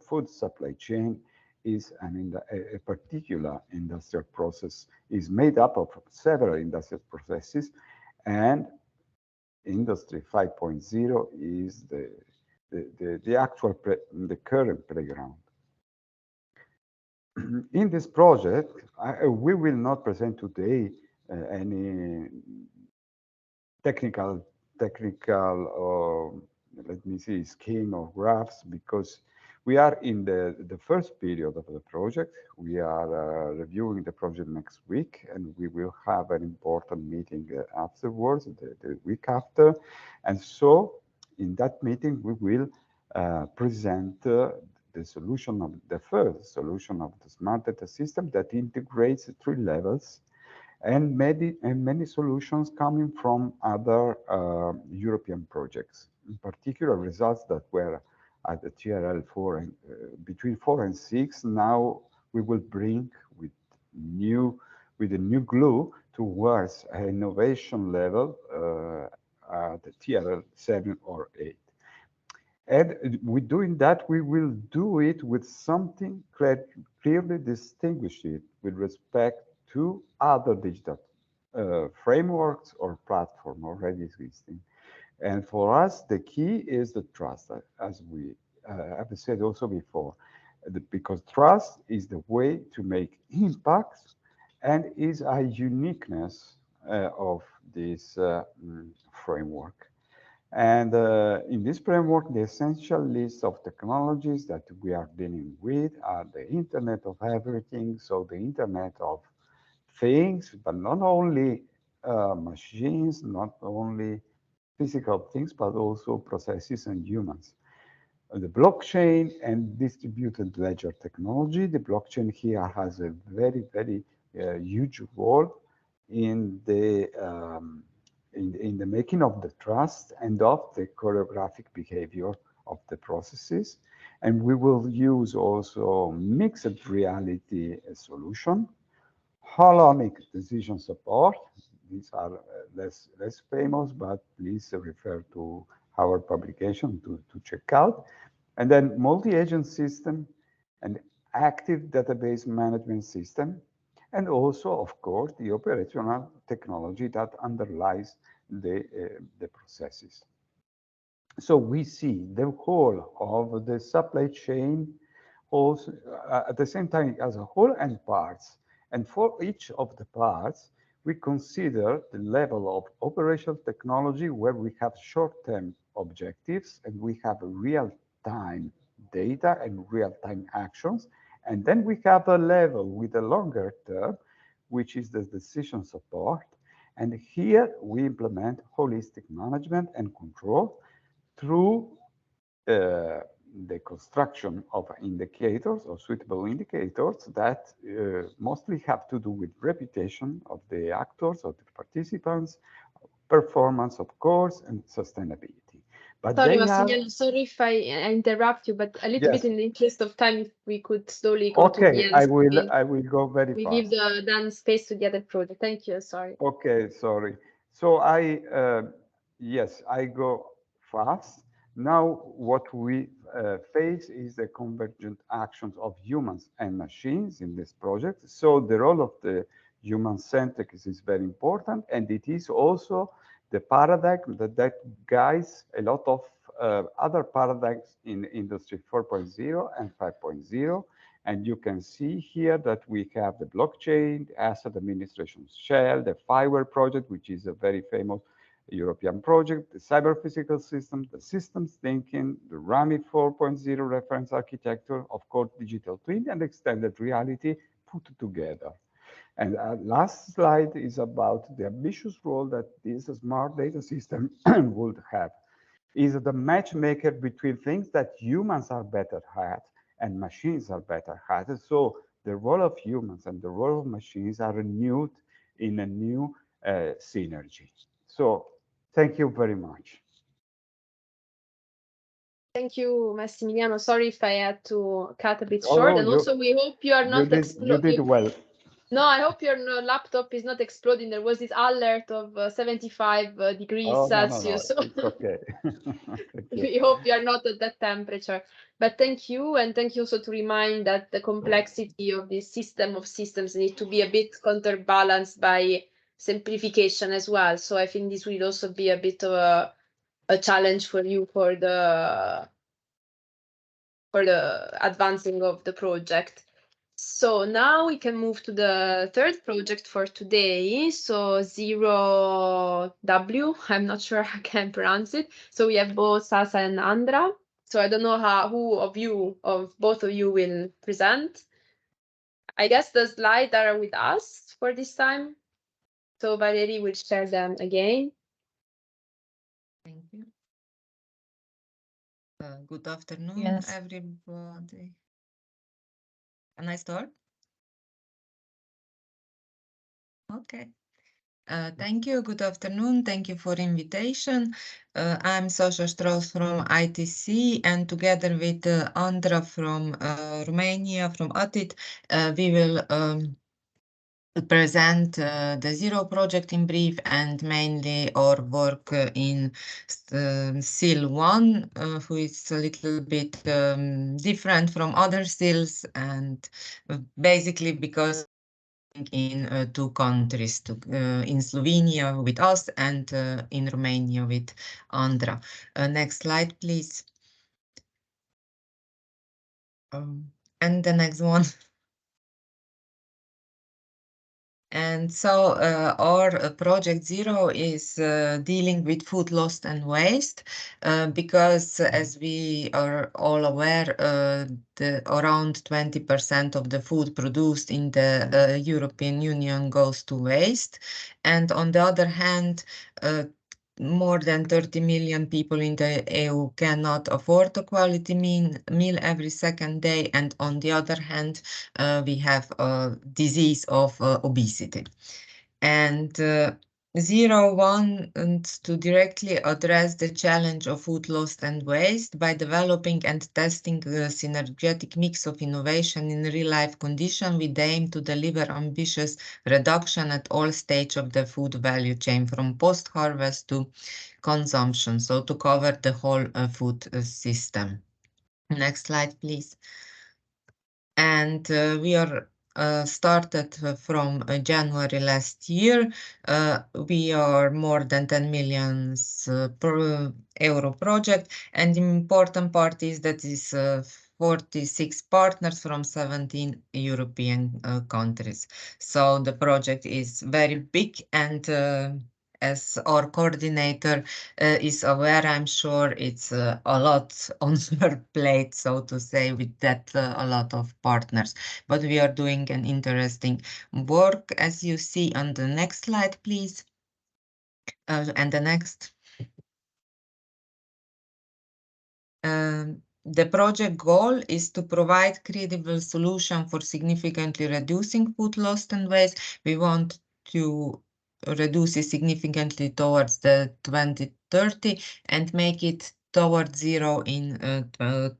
food supply chain is a particular industrial process, is made up of several industrial processes, and Industry 5.0 is the current playground. In this project, we will not present today any technical, let me see, scheme or graphs, because we are in the first period of the project. We are reviewing the project next week, and we will have an important meeting afterwards, the week after. And so in that meeting, we will present the solution of the first solution of the smart data system that integrates 3 levels and many solutions coming from other European projects. In particular, results that were at the TRL 4 and between 4 and 6. Now we will bring with a new glue towards an innovation level at the TRL 7 or 8. And with doing that, we will do it with something clearly distinguish it with respect to other digital frameworks or platform already existing. And for us, the key is the trust, as we have said also before, because trust is the way to make impacts and is a uniqueness of this framework. And in this framework, the essential list of technologies that we are dealing with are the Internet of Everything, so the Internet of Things, but not only machines, not only physical things, but also processes and humans. The blockchain and distributed ledger technology. The blockchain here has a very, very huge role in the making of the trust and of the choreographic behavior of the processes. And we will use also mixed reality solution, holonic decision support. These are less famous, but please refer to our publication to check out. And then multi-agent system and active database management system, and also, of course, the operational technology that underlies the processes. So we see the whole of the supply chain also at the same time as a whole and parts. And for each of the parts, we consider the level of operational technology where we have short-term objectives and we have real-time data and real-time actions. And then we have a level with a longer term, which is the decision support. And here we implement holistic management and control through the construction of indicators or suitable indicators that mostly have to do with reputation of the actors, of the participants, performance, of course, and sustainability. But sorry, they have... Massimiliano, sorry if I interrupt you, but a little Yes. bit in the interest of time, if we could slowly go to the Okay, end. I will go very we fast. give then space to the other project. Thank you, sorry. Okay, sorry. So yes, I go fast. Now what we face is the convergent actions of humans and machines in this project. So the role of the human-centric is very important, and it is also the paradigm that guides a lot of other paradigms in Industry 4.0 and 5.0. And you can see here that we have the blockchain, the asset administration shell, the fiber project, which is a very famous European project, the cyber physical system, the systems thinking, the RAMI 4.0 reference architecture, of course, digital twin and extended reality put together. And last slide is about the ambitious role that this smart data system would have. Is the matchmaker between things that humans are better at and machines are better at. So the role of humans and the role of machines are renewed in a new synergy. So thank you very much. Thank you, Massimiliano. Sorry if I had to cut a bit Oh, short. no, And also, we hope you are not you did well. No, I hope your laptop is not exploding. There was this alert of 75 degrees Celsius. No, it's okay. We hope you are not at that temperature. But thank you, and thank you also to remind that the complexity of this system of systems need to be a bit counterbalanced by simplification as well. So I think this will also be a bit of a challenge for you for the advancing of the project. So now we can move to the third project for today. So 0W, I'm not sure I can pronounce it. So we have both Sasa and Andra. So I don't know who of both of you will present. I guess the slides are with us for this time. So Valerie will share them again. Thank you. Good afternoon, Yes. everybody. Can I start? Okay. Thank you. Good afternoon. Thank you for invitation. I'm Sasha Strauss from ITC, and together with Andra from Romania, from ATIT, we will present the Zero project in brief and mainly our work in SIL 1, who is a little bit different from other SILs, and basically because in two countries, in Slovenia with us and in Romania with Andra. Next slide, please. And the next one. And so our project Zero is dealing with food loss and waste because as we are all aware, around 20% of the food produced in the European Union goes to waste. And on the other hand, more than 30 million people in the EU cannot afford a quality meal every second day. And on the other hand, we have a disease of obesity. And Zero wants to directly address the challenge of food loss and waste by developing and testing a synergetic mix of innovation in real-life conditions with the aim to deliver ambitious reduction at all stages of the food value chain, from post-harvest to consumption, so to cover the whole food system. Next slide, please. And we are started from January last year. We are more than 10 million euro project, and the important part is that is 46 partners from 17 European countries. So the project is very big, and as our coordinator is aware, I'm sure it's a lot on her plate, so to say, with that a lot of partners. But we are doing an interesting work, as you see on the next slide, please. And the next. The project goal is to provide credible solution for significantly reducing food loss and waste. We want to reduce it significantly towards the 2030 and make it towards zero in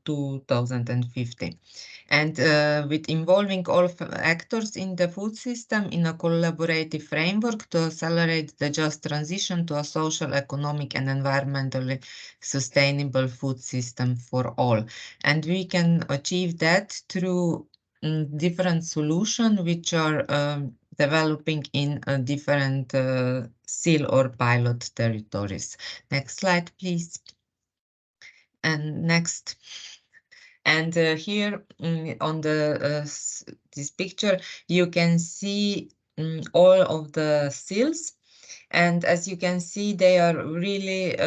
2050. And with involving all actors in the food system in a collaborative framework to accelerate the just transition to a social, economic, and environmentally sustainable food system for all. And we can achieve that through different solutions which are developing in different seal or pilot territories. Next slide, please. And next. And here on this picture, you can see all of the seals. And as you can see, they are really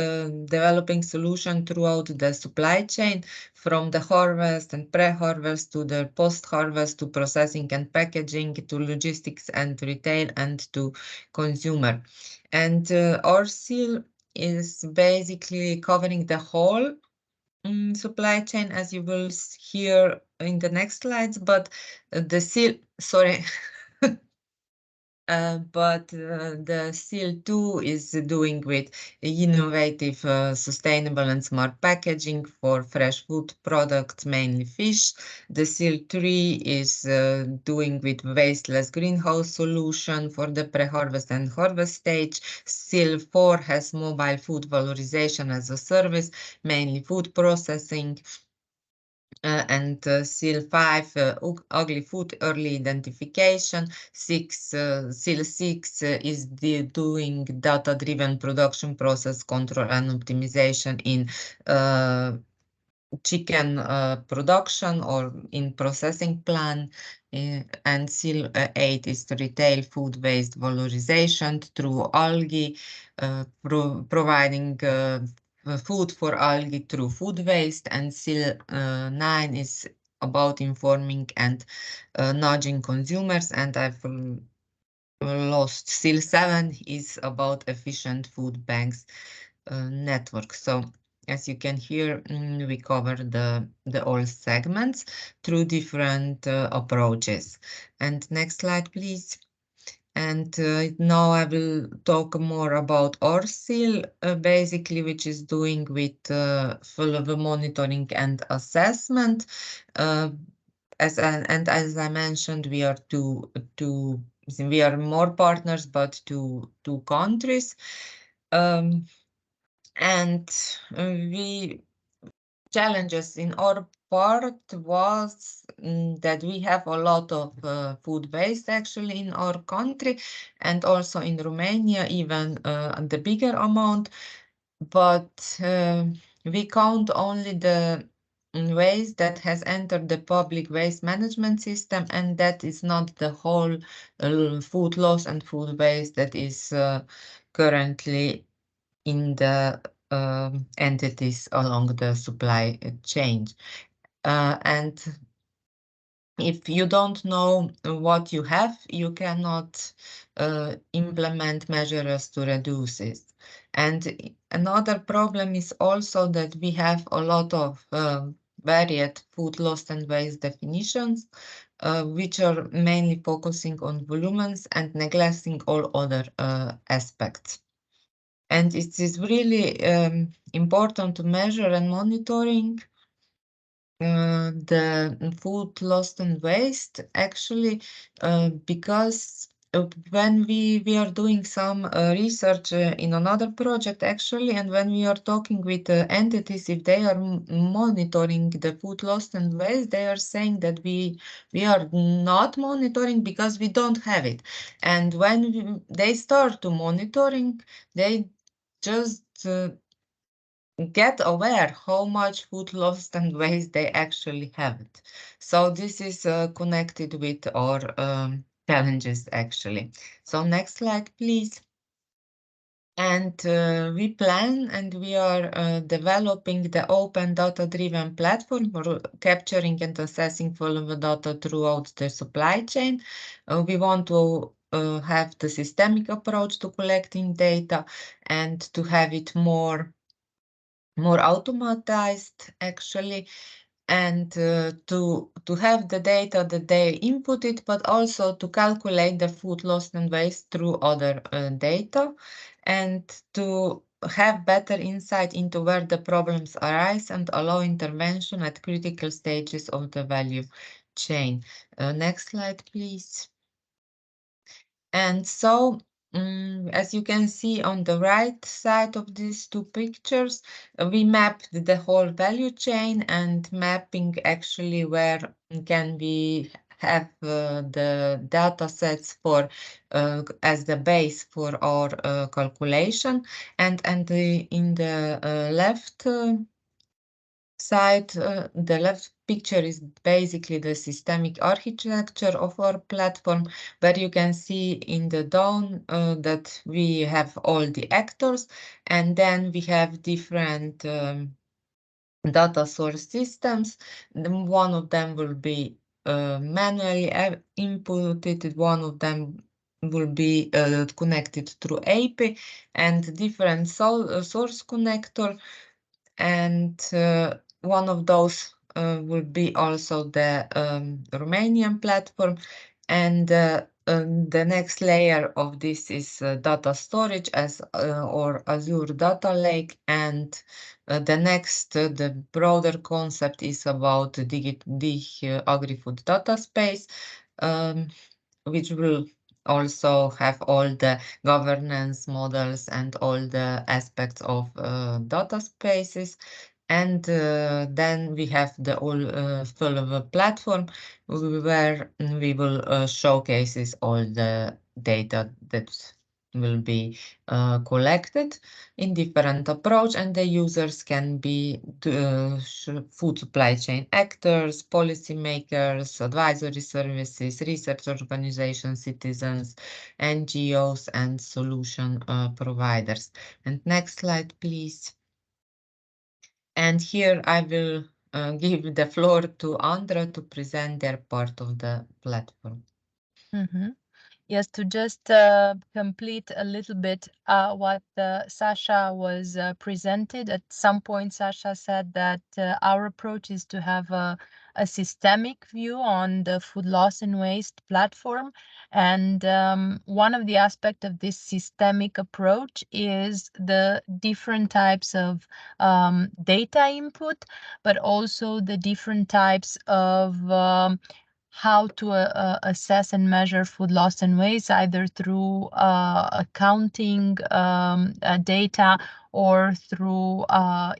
developing solution throughout the supply chain, from the harvest and pre-harvest to the post-harvest to processing and packaging to logistics and retail and to consumer. And our seal is basically covering the whole supply chain, as you will hear in the next slides, but the seal, sorry, but the seal 2 is doing with innovative, sustainable and smart packaging for fresh food products, mainly fish. The seal 3 is doing with wasteless greenhouse solution for the pre-harvest and harvest stage. Seal 4 has mobile food valorization as a service, mainly food processing. And seal 5, ugly food early identification. Seal 6 is doing data-driven production process control and optimization in chicken production or in processing plant. And seal 8 is retail food waste valorization through algae, providing food for algae through food waste. And seal 9 is about informing and nudging consumers. And I've lost. Seal 7 is about efficient food banks network. So as you can hear, we cover the all segments through different approaches. And next slide, please. And now I will talk more about our seal, basically, which is doing with full of monitoring and assessment. As I mentioned, we are we are more partners, but two countries. And we challenges in our part was that we have a lot of food waste actually in our country, and also in Romania even the bigger amount, but we count only the waste that has entered the public waste management system, and that is not the whole food loss and food waste that is currently in the entities along the supply chain. And if you don't know what you have, you cannot implement measures to reduce it. And another problem is also that we have a lot of varied food loss and waste definitions, which are mainly focusing on volumes and neglecting all other aspects. And it is really important to measure and monitoring the food lost and waste, actually, because when we are doing some research in another project, actually, and when we are talking with entities, if they are monitoring the food lost and waste, they are saying that we are not monitoring because we don't have it. And when they start to monitoring, they just get aware how much food lost and waste they actually have it. So this is connected with our challenges actually. So next slide, please. And we plan and we are developing the open data-driven platform for capturing and assessing full data throughout the supply chain. We want to have the systemic approach to collecting data and to have it more more automatized actually, and to have the data that they inputted, but also to calculate the food loss and waste through other data, and to have better insight into where the problems arise and allow intervention at critical stages of the value chain. Next slide, please. And so, as you can see on the right side of these two pictures, we mapped the whole value chain, and mapping actually where can we have the data sets for as the base for our calculation. And in the left side, the left picture is basically the systemic architecture of our platform, where you can see in the down that we have all the actors, and then we have different data source systems. One of them will be manually inputted, one of them will be connected through API, and different source connector, and one of those will be also the Romanian platform. And the next layer of this is data storage as or Azure Data Lake. And the next, the broader concept is about the agri-food data space, which will also have all the governance models and all the aspects of data spaces. And then we have the all full of a platform where we will showcases all the data that will be collected in different approach, and the users can be food supply chain actors, policymakers, advisory services, research organizations, citizens, NGOs, and solution providers. And next slide, please. And here I will give the floor to Andra to present their part of the platform. Yes, to just complete a little bit what Sasha was presented. At some point, Sasha said that our approach is to have a systemic view on the food loss and waste platform. And one of the aspects of this systemic approach is the different types of data input, but also the different types of how to assess and measure food loss and waste, either through accounting data or through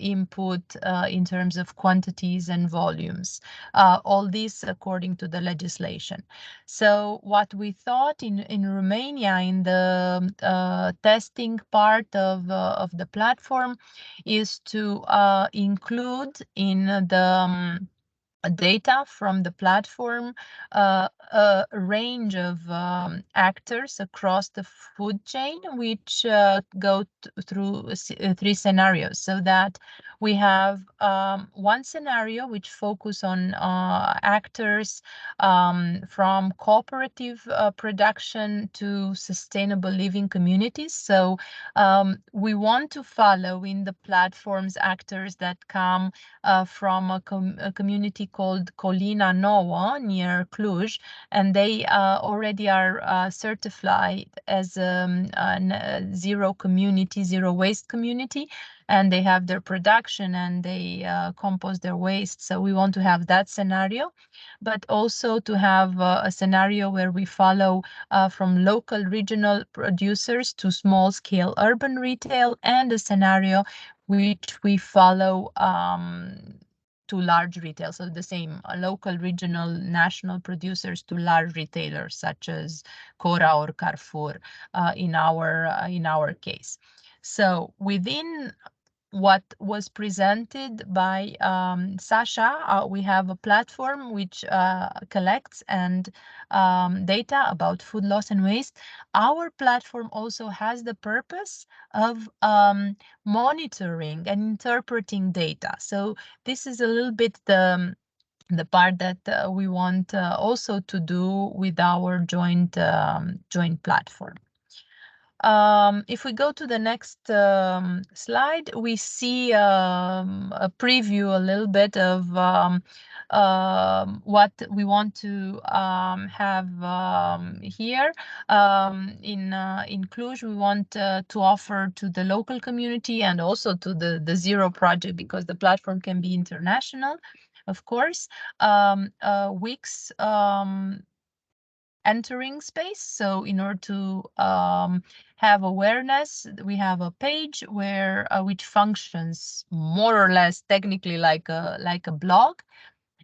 input in terms of quantities and volumes. All this according to the legislation. So what we thought in Romania, in the testing part of the platform, is to include in the data from the platform a range of actors across the food chain, which go through three scenarios, so that we have one scenario which focus on actors from cooperative production to sustainable living communities. So we want to follow in the platforms actors that come from a community called Colina Nouă near Cluj, and they already are certified as a zero community, zero waste community, and they have their production and they compost their waste. So we want to have that scenario, but also to have a scenario where we follow from local regional producers to small scale urban retail, and a scenario which we follow to large retail. So the same local, regional, national producers to large retailers such as Cora or Carrefour in our case. So within what was presented by Sasha, we have a platform which collects and data about food loss and waste. Our platform also has the purpose of monitoring and interpreting data. So this is a little bit the part that we want also to do with our joint platform. If we go to the next slide, we see a preview a little bit of what we want to have here. In Cluj, we want to offer to the local community and also to the Zero project, because the platform can be international, of course. Weeks entering space. So in order to have awareness, we have a page where which functions more or less technically like a blog.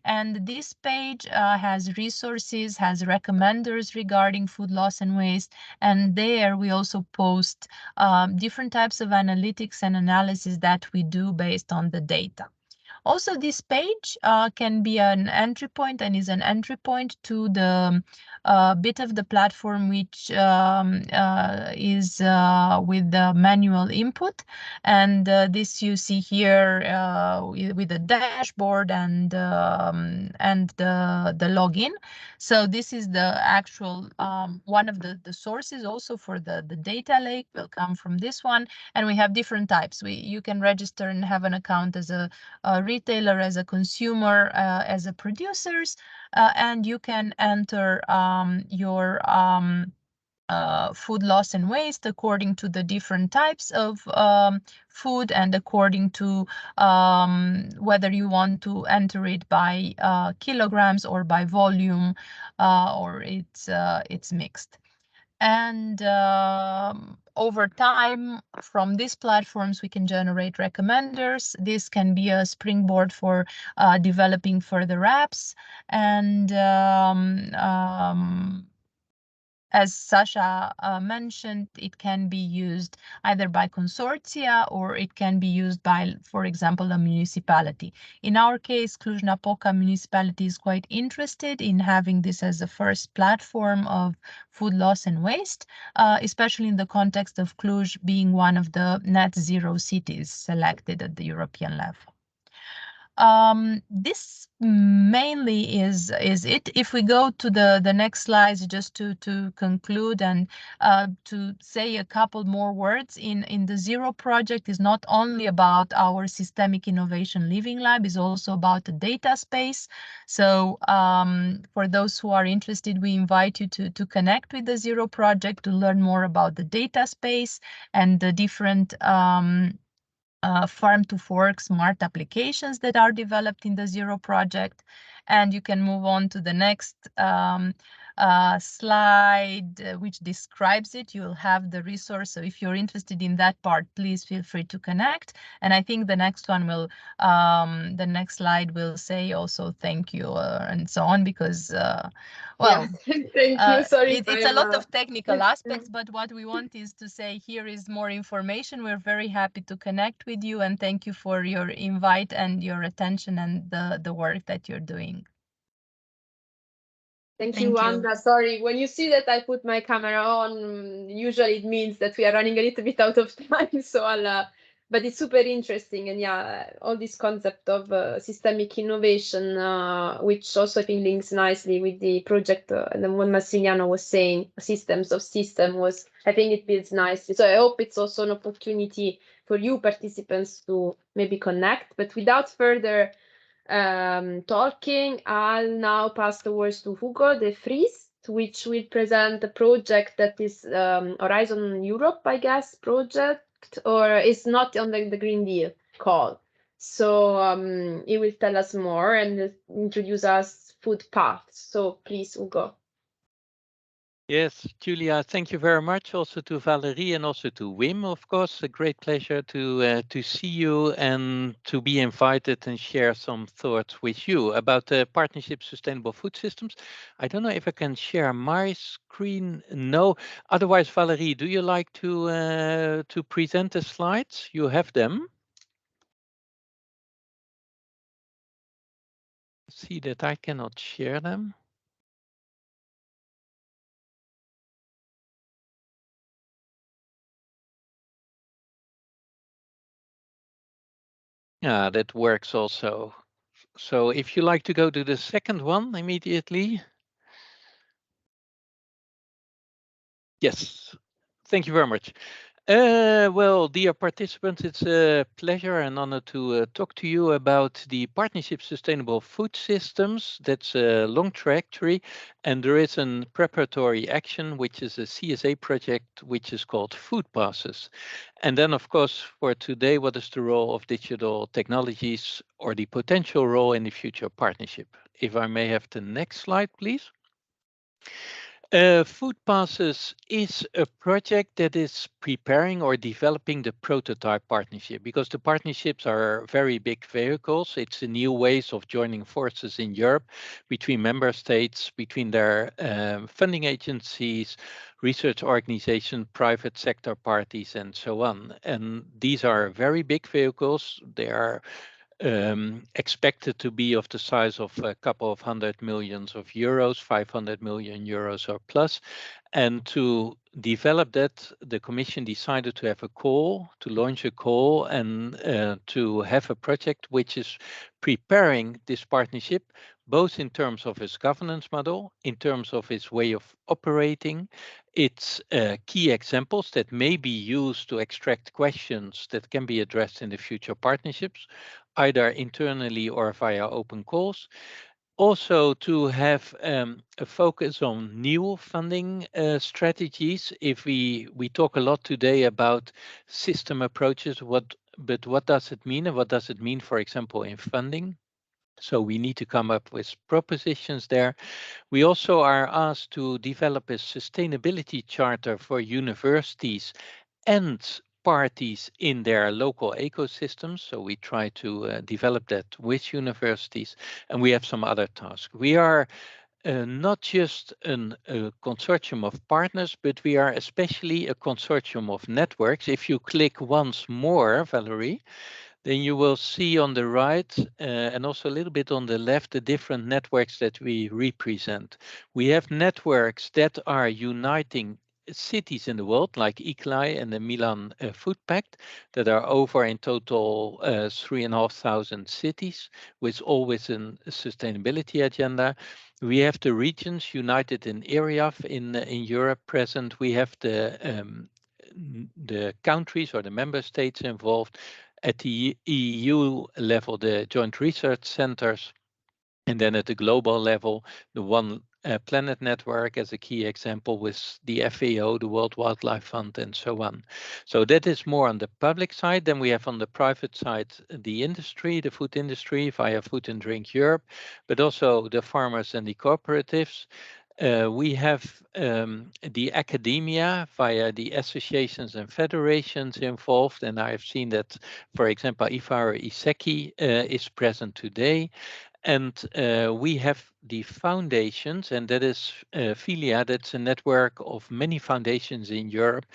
And this page has resources, has recommenders regarding food loss and waste. And there we also post different types of analytics and analysis that we do based on the data. Also, this page can be an entry point and is an entry point to the bit of the platform which is with the manual input. And this you see here with the dashboard and the login. So this is the actual one of the sources also for the data lake will come from this one. And we have different types. You can register and have an account as a retailer, as a consumer, as a producers, and you can enter your food loss and waste according to the different types of food and according to whether you want to enter it by kilograms or by volume, or it's mixed. And over time, from these platforms, we can generate recommenders. This can be a springboard for developing further apps. And as Sasha mentioned, it can be used either by consortia or it can be used by, for example, a municipality. In our case, Cluj-Napoca municipality is quite interested in having this as a first platform of food loss and waste, especially in the context of Cluj being one of the net zero cities selected at the European level. This mainly is it. If we go to the next slides, just to conclude and to say a couple more words, in the Zero project is not only about our systemic innovation living lab, is also about the data space. So for those who are interested, we invite you to connect with the Zero project to learn more about the data space and the different farm to fork smart applications that are developed in the Zero project. And you can move on to the next slide, which describes it. You will have the resource. So if you're interested in that part, please feel free to connect. And I think the next one will, the next slide will say also thank you and so on, because well, yeah. Thank you. Sorry, it's a lot of technical aspects, but what we want is to say here is more information. We're very happy to connect with you, and thank you for your invite and your attention and the work that you're doing. Thank you, Wanda. Sorry, when you see that I put my camera on, usually it means that we are running a little bit out of time. So but it's super interesting. And yeah, all this concept of systemic innovation, which also I think links nicely with the project and what Massimiliano was saying, systems of system was, I think it builds nicely. So I hope it's also an opportunity for you participants to maybe connect, but without further talking, I'll now pass the words to Hugo de Vries, which will present a project that is Horizon Europe, I guess, project, or is not on the Green Deal call. So he will tell us more and introduce us food paths. So please, Hugo. Yes, Julia, thank you very much. Also to Valerie and also to Wim, of course. A great pleasure to see you and to be invited and share some thoughts with you about the Partnership Sustainable Food Systems. I don't know if I can share my screen. No. Otherwise, Valerie, do you like to present the slides? You have them. See that I cannot share them. Yeah, that works also. So if you like to go to the second one immediately. Yes, Thank you very much. Well, dear participants, it's a pleasure and honor to talk to you about the Partnership Sustainable Food Systems. That's a long trajectory, and there is a preparatory action, which is a CSA project, which is called Food Passes. And then, of course, for today, what is the role of digital technologies or the potential role in the future partnership? If I may have the next slide, please. Food Passes is a project that is preparing or developing the prototype partnership, because the partnerships are very big vehicles. It's a new ways of joining forces in Europe between member states, between their funding agencies, research organizations, private sector parties, and so on. And these are very big vehicles. They are expected to be of the size of a couple of €100 million, 500 million euros or plus. And to develop that, the Commission decided to have a call, to launch a call, and to have a project which is preparing this partnership, both in terms of its governance model, in terms of its way of operating, its key examples that may be used to extract questions that can be addressed in the future partnerships, either internally or via open calls. Also to have a focus on new funding strategies. If we talk a lot today about system approaches, but what does it mean, and what does it mean, for example, in funding? So we need to come up with propositions there. We also are asked to develop a sustainability charter for universities and parties in their local ecosystems. So we try to develop that with universities, and we have some other tasks. We are not just a consortium of partners, but we are especially a consortium of networks. If you click once more, Valerie, then you will see on the right and also a little bit on the left the different networks that we represent. We have networks that are uniting cities in the world, like ICLAI and the Milan Food Pact, that are over in total 3,500 cities, with always a sustainability agenda. We have the regions united in ERIAF in Europe present. We have the countries or the member states involved. At the EU level, the joint research centers, and then at the global level, the One Planet Network as a key example with the FAO, the World Wildlife Fund, and so on. So that is more on the public side. Then we have on the private side, the industry, the food industry via Food and Drink Europe, but also the farmers and the cooperatives. We have the academia via the associations and federations involved, and I've seen that, for example, Ifar Iseki is present today. And we have the foundations, and that is Filia, that's a network of many foundations in Europe,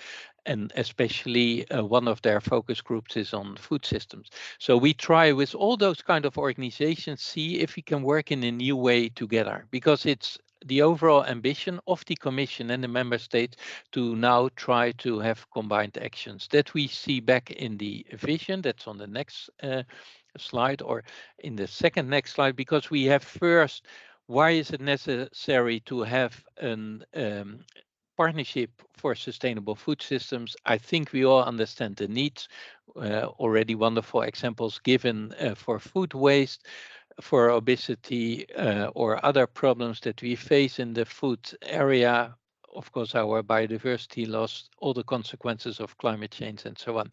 and especially one of their focus groups is on food systems. So we try with all those kind of organizations, see if we can work in a new way together, because it's the overall ambition of the Commission and the member states to now try to have combined actions that we see back in the vision. That's on the next slide, or in the second next slide, because we have first, why is it necessary to have an partnership for sustainable food systems? I think we all understand the needs. Already wonderful examples given for food waste, for obesity, or other problems that we face in the food area. Of course, our biodiversity loss, all the consequences of climate change, and so on.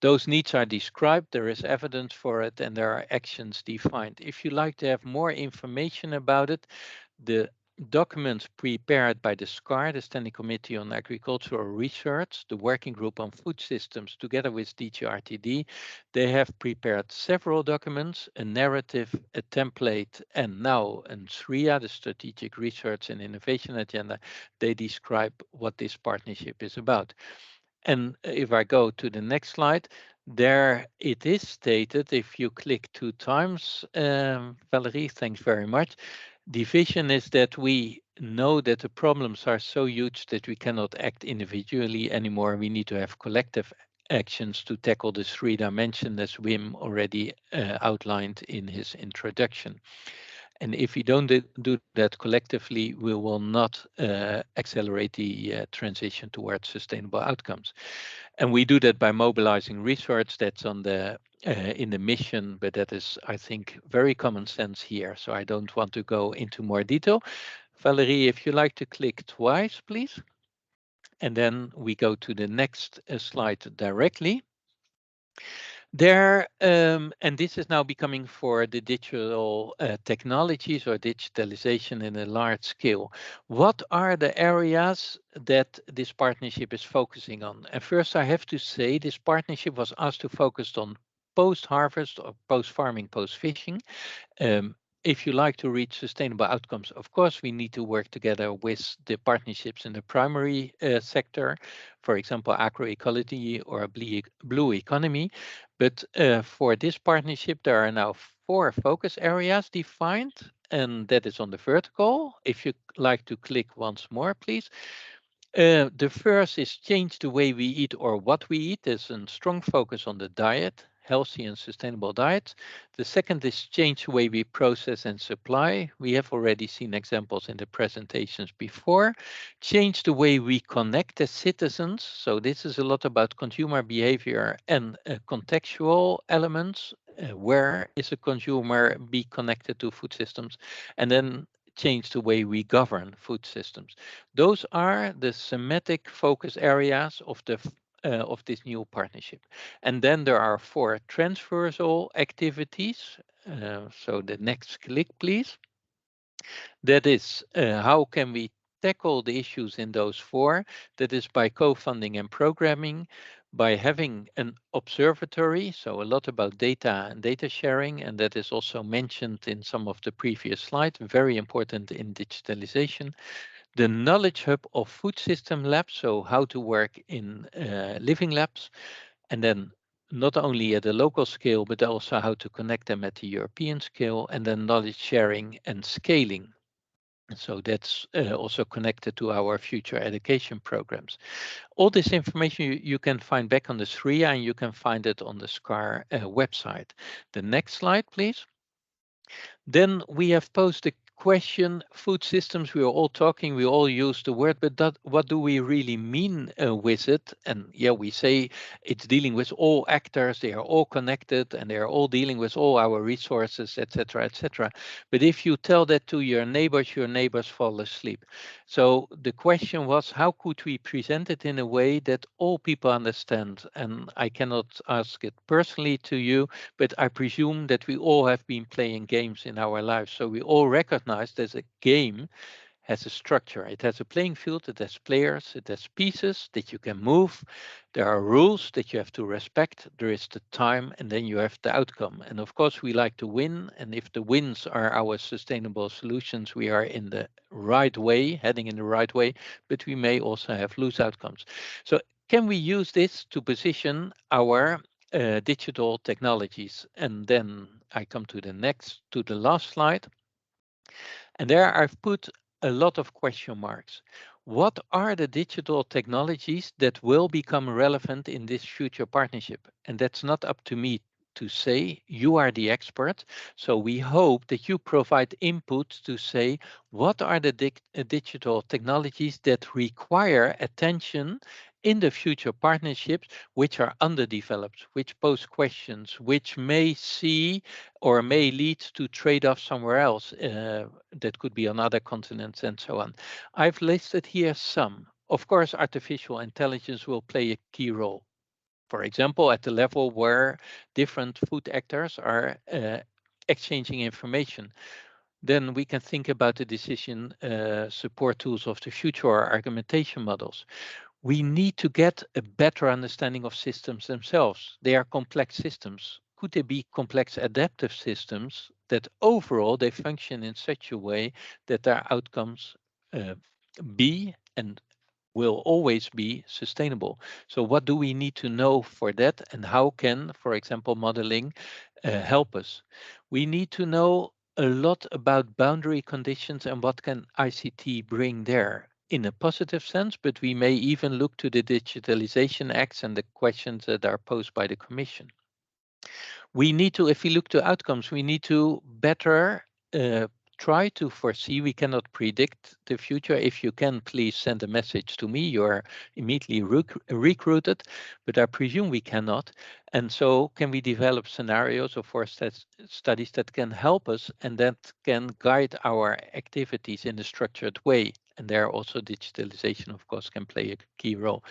Those needs are described, there is evidence for it, and there are actions defined. If you like to have more information about it, the documents prepared by the SCAR, the Standing Committee on Agricultural Research, the Working Group on Food Systems, together with DGRTD, they have prepared several documents, a narrative, a template, and now in SRIA, the Strategic Research and Innovation Agenda, they describe what this partnership is about. And if I go to the next slide, there it is stated, if you click 2 times, Valerie, thanks very much. The vision is that we know that the problems are so huge that we cannot act individually anymore. We need to have collective actions to tackle the 3 dimensions, as Wim already outlined in his introduction. And if we don't do that collectively, we will not accelerate the transition towards sustainable outcomes. And we do that by mobilizing research that's on the in the mission, but that is, I think, very common sense here. So I don't want to go into more detail. Valerie, if you like to click twice, please. And then we go to the next slide directly. There, and this is now becoming for the digital technologies or digitalization in a large scale. What are the areas that this partnership is focusing on? And first, I have to say this partnership was asked to focus on post-harvest or post-farming, post-fishing. If you like to reach sustainable outcomes, of course, we need to work together with the partnerships in the primary sector, for example, agroecology or blue economy. But for this partnership, there are now 4 focus areas defined, and that is on the vertical. If you like to click once more, please. The first is change the way we eat or what we eat. There's a strong focus on the diet, healthy and sustainable diet. The second is change the way we process and supply. We have already seen examples in the presentations before. Change the way we connect as citizens. So this is a lot about consumer behavior and contextual elements. Where is a consumer be connected to food systems? And then change the way we govern food systems. Those are the thematic focus areas of this new partnership. And then there are 4 transversal activities. So the next click, please. That is, how can we tackle the issues in those 4? That is by co-funding and programming, by having an observatory, so a lot about data and data sharing, and that is also mentioned in some of the previous slides, very important in digitalization. The knowledge hub of food system labs, so how to work in living labs, and then not only at the local scale, but also how to connect them at the European scale, and then knowledge sharing and scaling. So that's also connected to our future education programs. All this information you can find back on the SRIA, and you can find it on the SCAR website. The next slide, please. Then we have posed the question, food systems, we are all talking, we all use the word, but what do we really mean with it? And yeah, we say it's dealing with all actors, they are all connected, and they are all dealing with all our resources, etc., etc. But if you tell that to your neighbors fall asleep. So the question was, how could we present it in a way that all people understand? And I cannot ask it personally to you, but I presume that we all have been playing games in our lives. So we all recognize that a game has a structure. It has a playing field, it has players, it has pieces that you can move. There are rules that you have to respect. There is the time, and then you have the outcome. And of course, we like to win. And if the wins are our sustainable solutions, we are in the right way, heading in the right way, but we may also have lose outcomes. So can we use this to position our digital technologies? And then I come to the last slide. And there I've put a lot of question marks. What are the digital technologies that will become relevant in this future partnership? And that's not up to me to say, you are the expert. So we hope that you provide input to say, what are the digital technologies that require attention in the future partnerships, which are underdeveloped, which pose questions, which may see or may lead to trade-off somewhere else that could be on other continents and so on. I've listed here some. Of course, artificial intelligence will play a key role. For example, at the level where different food actors are exchanging information. Then we can think about the decision support tools of the future or argumentation models. We need to get a better understanding of systems themselves. They are complex systems. Could they be complex adaptive systems that overall they function in such a way that their outcomes be and will always be sustainable? So what do we need to know for that, and how can, for example, modeling help us? We need to know a lot about boundary conditions and what can ICT bring there in a positive sense, but we may even look to the Digitalization Acts and the questions that are posed by the Commission. We need to, if we look to outcomes, we need to better try to foresee. We cannot predict the future. If you can, please send a message to me. You're immediately recruited, but I presume we cannot. And so can we develop scenarios or studies that can help us and that can guide our activities in a structured way? And there also digitalization, of course, can play a key role.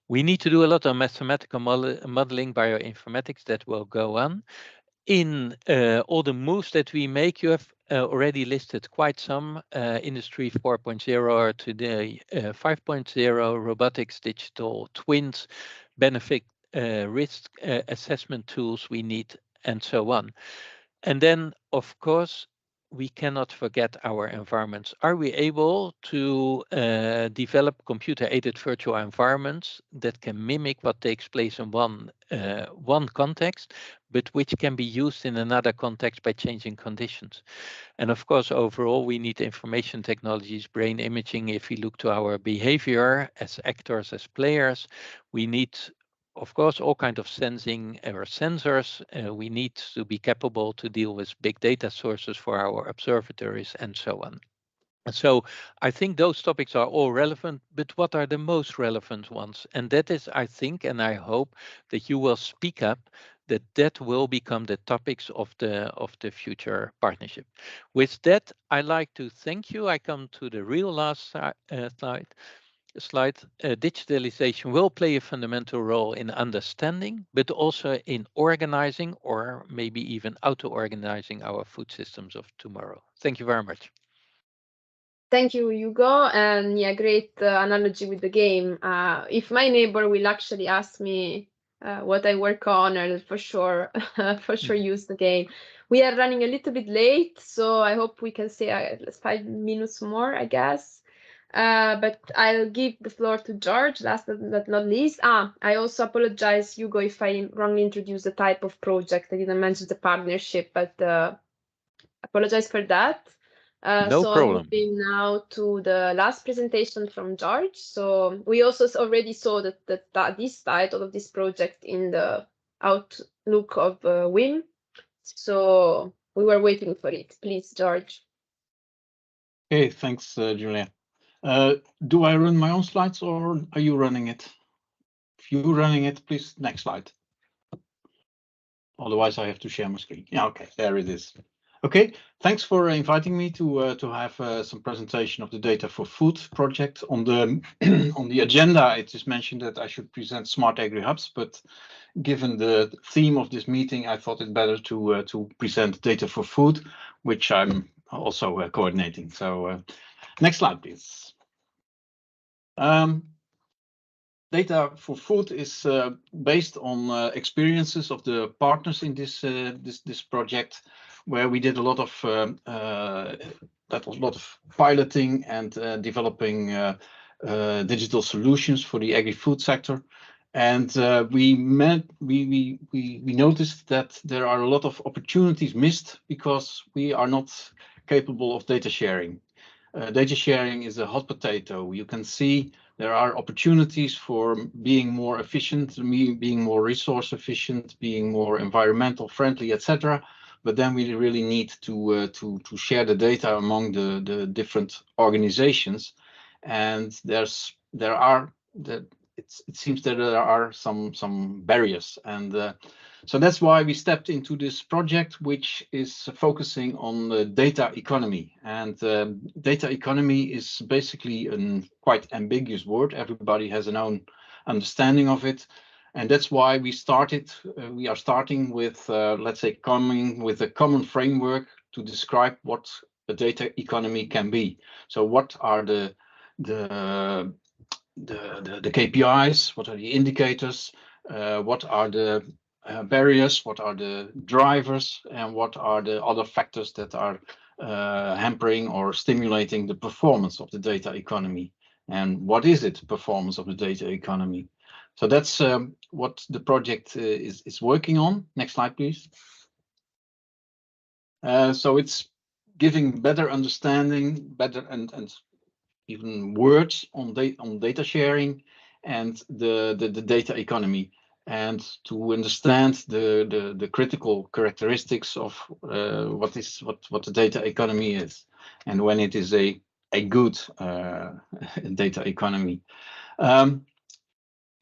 We need to do a lot of mathematical modeling, bioinformatics that will go on. In all the moves that we make, you have already listed quite some. Industry 4.0 today, 5.0, robotics, digital twins, benefit risk assessment tools we need, and so on. And then, of course, we cannot forget our environments. Are we able to develop computer-aided virtual environments that can mimic what takes place in one context, but which can be used in another context by changing conditions? And of course, overall, we need information technologies, brain imaging. If we look to our behavior as actors, as players, we need, of course, all kinds of sensing or sensors. We need to be capable to deal with big data sources for our observatories and so on. And so I think those topics are all relevant, but what are the most relevant ones? And that is, I think, and I hope that you will speak up, that will become the topics of the future partnership. With that, I like to thank you. I come to the real last slide. Digitalization will play a fundamental role in understanding, but also in organizing or maybe even auto-organizing our food systems of tomorrow. Thank you very much. Thank you, Hugo. And yeah, great analogy with the game. If my neighbor will actually ask me what I work on, I'll for sure use the game. We are running a little bit late, so I hope we can stay 5 minutes more, I guess. But I'll give the floor to George, last but not least. I also apologize, Hugo, if I wrongly introduced the type of project. I didn't mention the partnership, but apologize for that. No problem. Moving now to the last presentation from George. So we also already saw that this title of this project in the outlook of WIM. So we were waiting for it. Please, George. Okay, thanks, Julia. Do I run my own slides or are you running it? If you're running it, please, next slide. Otherwise, I have to share my screen. Yeah, okay, there it is. Okay, thanks for inviting me to have some presentation of the Data for Food project. On the on the agenda, it is mentioned that I should present smart agri-hubs, but given the theme of this meeting, I thought it better to present Data for Food, which I'm also coordinating. So next slide, please. Data for Food is based on experiences of the partners in this project, where we did a lot of piloting and developing digital solutions for the agri-food sector. And we noticed that there are a lot of opportunities missed because we are not capable of data sharing. Data sharing is a hot potato. You can see there are opportunities for being more efficient, being more resource efficient, being more environmental friendly, etc. But then we really need to share the data among the different organizations, and it seems that there are some barriers, and so that's why we stepped into this project, which is focusing on the data economy. And data economy is basically a quite ambiguous word. Everybody has an own understanding of it. And that's why we are starting with, let's say, coming with a common framework to describe what a data economy can be. So what are the KPIs, what are the indicators, what are the barriers, what are the drivers, and what are the other factors that are hampering or stimulating the performance of the data economy. And what is it, performance of the data economy? So that's what the project is working on. Next slide, please. So it's giving better understanding, better and even words on data sharing and the data economy. and to understand the critical characteristics of what the data economy is, and when it is a good data economy.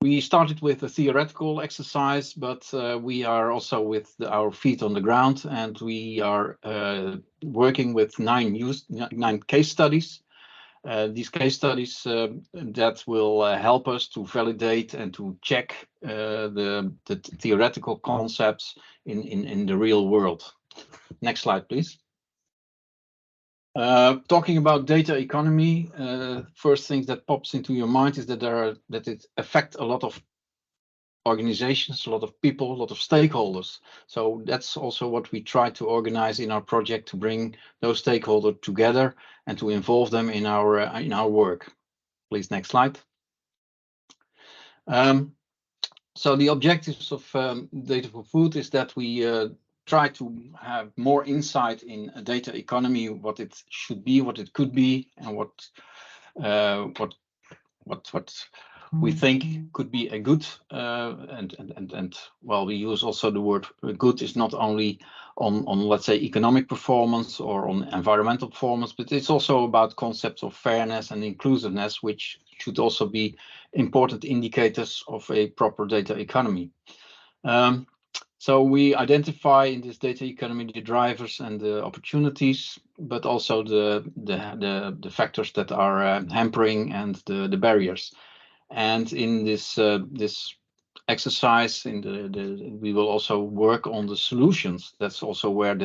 We started with a theoretical exercise, but we are also with our feet on the ground, and we are working with 9 case studies. These case studies that will help us to validate and to check the theoretical concepts in the real world. Next slide, please. Talking about data economy, first thing that pops into your mind is that it affects a lot of organizations, a lot of people, a lot of stakeholders. So that's also what we try to organize in our project, to bring those stakeholders together and to involve them in our work. Please, next slide. So the objectives of Data for Food is that we try to have more insight in a data economy, what it should be, what it could be, and what we think could be a good, and well, we use also the word good is not only on let's say economic performance or on environmental performance, but it's also about concepts of fairness and inclusiveness, which should also be important indicators of a proper data economy. So we identify in this data economy the drivers and the opportunities, but also the factors that are hampering and the barriers. And in this exercise, we will also work on the solutions. That's also where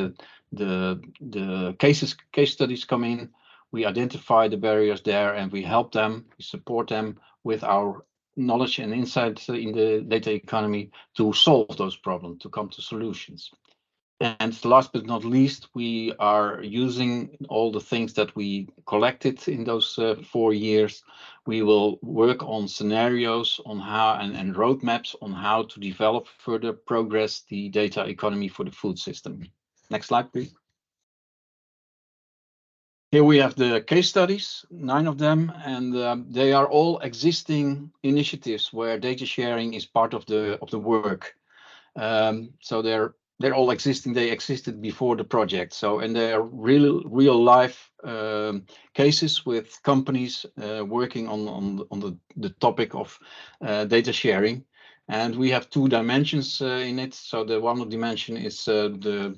the case studies come in. We identify the barriers there, and we help them, we support them with our knowledge and insights in the data economy to solve those problems, to come to solutions. And last but not least, we are using all the things that we collected in those 4 years. We will work on scenarios on how and roadmaps on how to develop further progress the data economy for the food system. Next slide, please. Here we have the case studies, 9 of them, and they are all existing initiatives where data sharing is part of the work. So they're all existing. They existed before the project. So, and they are real life cases with companies working on the topic of data sharing. And we have 2 dimensions in it. So the one dimension is the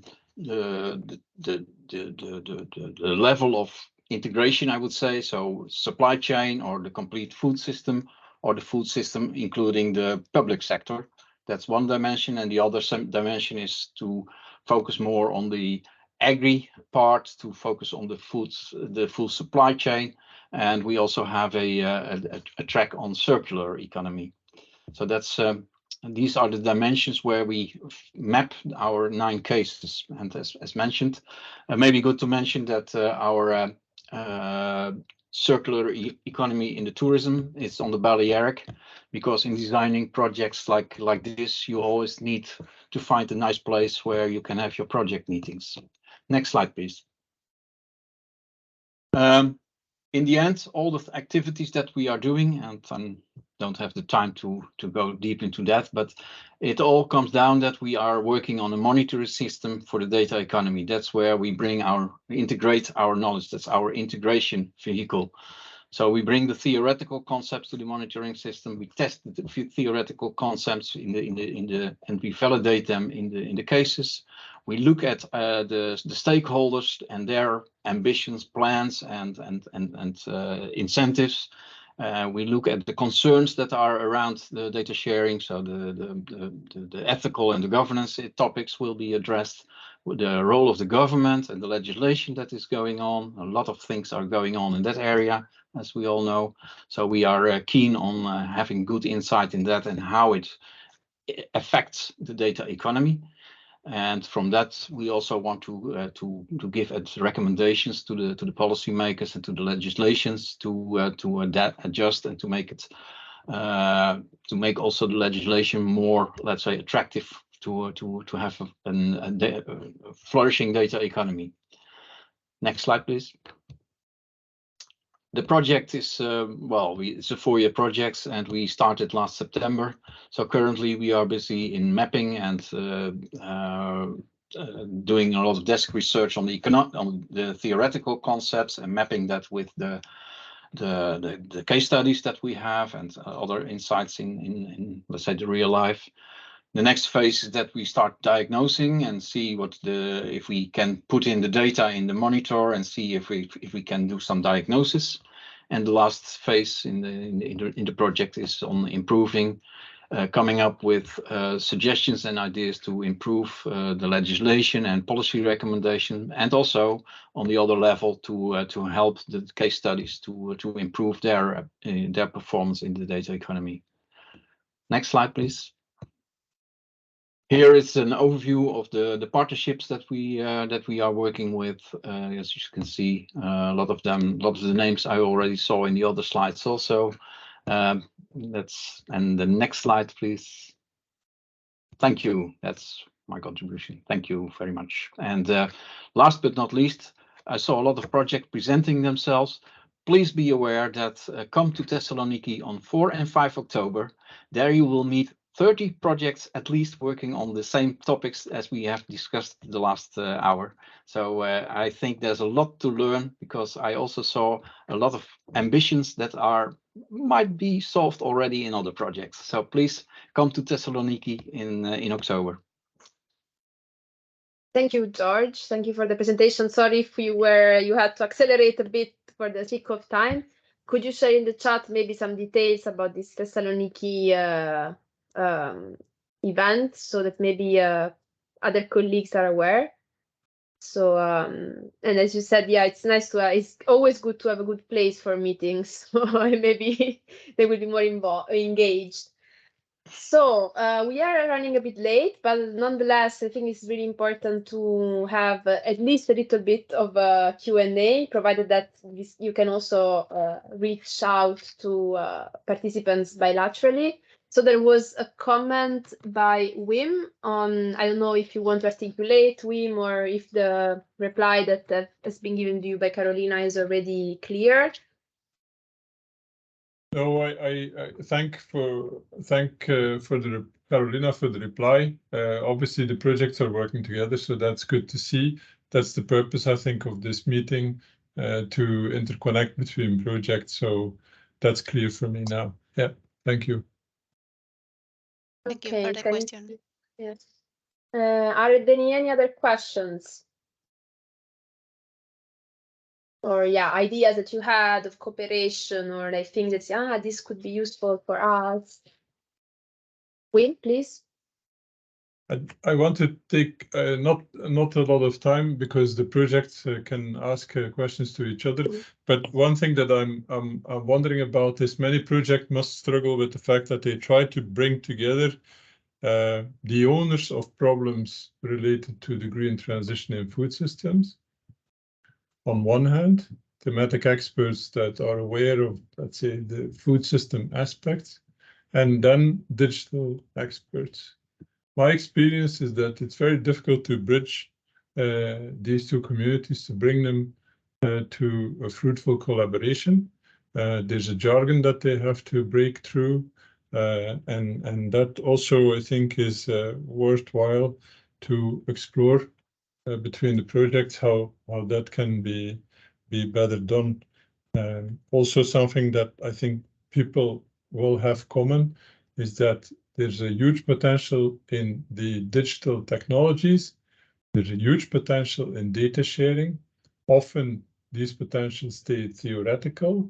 level of integration, I would say. So supply chain or the complete food system, or the food system including the public sector. That's one dimension, and the other dimension is to focus more on the agri part, to focus on the food supply chain, and we also have a track on circular economy. So that's these are the dimensions where we map our 9 cases. And as mentioned, maybe good to mention that our circular economy in the tourism is on the Balearic, because in designing projects like this, you always need to find a nice place where you can have your project meetings. Next slide, please. In the end, all the activities that we are doing, and I don't have the time to go deep into that, but it all comes down that we are working on a monitoring system for the data economy. That's where we integrate our knowledge. That's our integration vehicle. So we bring the theoretical concepts to the monitoring system. We test the theoretical concepts and we validate them in the cases. We look at the stakeholders and their ambitions, plans, and incentives. We look at the concerns that are around the data sharing. So the ethical and the governance topics will be addressed. The role of the government and the legislation that is going on. A lot of things are going on in that area, as we all know. So we are keen on having good insight in that and how it affects the data economy. And from that, we also want to give recommendations to the policymakers and to the legislations to adjust and to make it to make also the legislation more, let's say, attractive to have a flourishing data economy. Next slide, please. The project is, it's a 4-year project, and we started last September. So currently we are busy in mapping and doing a lot of desk research on the theoretical concepts and mapping that with the case studies that we have and other insights in let's say the real life. The next phase is that we start diagnosing and see if we can put in the data in the monitor and see if we can do some diagnosis. And the last phase in the project is on improving, coming up with suggestions and ideas to improve the legislation and policy recommendation, and also on the other level to help the case studies to improve their performance in the data economy. Next slide, please. Here is an overview of the partnerships that we are working with. As you can see, a lot of the names I already saw in the other slides also. And the next slide, please. Thank you. That's my contribution. Thank you very much. And last but not least, I saw a lot of projects presenting themselves. Please be aware that come to Thessaloniki on 4 and 5 October. There you will meet 30 projects at least working on the same topics as we have discussed the last hour. So I think there's a lot to learn, because I also saw a lot of ambitions that might be solved already in other projects. So please come to Thessaloniki in October. Thank you, George. Thank you for the presentation. Sorry if you had to accelerate a bit for the sake of time. Could you share in the chat maybe some details about this Thessaloniki event, so that maybe other colleagues are aware? So and as you said, yeah, it's nice to it's always good to have a good place for meetings. So maybe they will be more engaged. So we are running a bit late, but nonetheless, I think it's really important to have at least a little bit of a Q&A, provided that you can also reach out to participants bilaterally. So there was a comment by Wim on, I don't know if you want to articulate, Wim, or if the reply that has been given to you by Carolina is already clear. No, I thank Carolina for the reply. Obviously, the projects are working together, so that's good to see. That's the purpose, I think, of this meeting, to interconnect between projects. So that's clear for me now. Yeah, thank you. Thank you for the question. Yes. Are there any other questions? Or ideas that you had of cooperation, or like things that this could be useful for us? Wim, please. I want to take not a lot of time, because the projects can ask questions to each other. But one thing that I'm wondering about is many projects must struggle with the fact that they try to bring together the owners of problems related to the green transition in food systems. On one hand, thematic experts that are aware of, let's say, the food system aspects, and then digital experts. My experience is that it's very difficult to bridge these two communities, to bring them to a fruitful collaboration. There's a jargon that they have to break through, and that also, I think, is worthwhile to explore between the projects, how that can be better done. Also, something that I think people will have common is that there's a huge potential in the digital technologies. There's a huge potential in data sharing. Often these potentials stay theoretical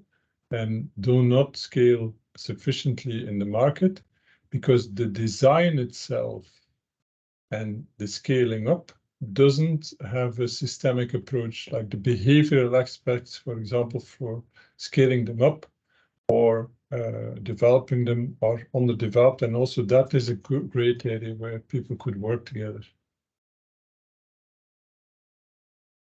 and do not scale sufficiently in the market, because the design itself and the scaling up doesn't have a systemic approach, like the behavioral aspects, for example, for scaling them up or developing them are underdeveloped, and also that is a great area where people could work together.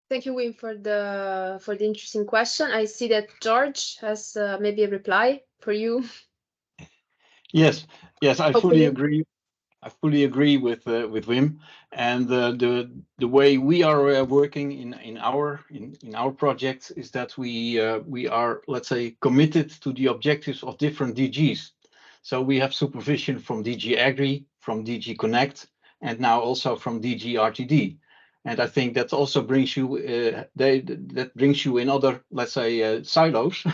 Thank you, Wim, for the interesting question. I see that George has maybe a reply for you. Yes, I fully agree. I fully agree with Wim, and the way we are working in our project is that we are, let's say, committed to the objectives of different DGs. So we have supervision from DG Agri, from DG Connect, and now also from DG RTD. And I think that also brings you that brings you in other, let's say, silos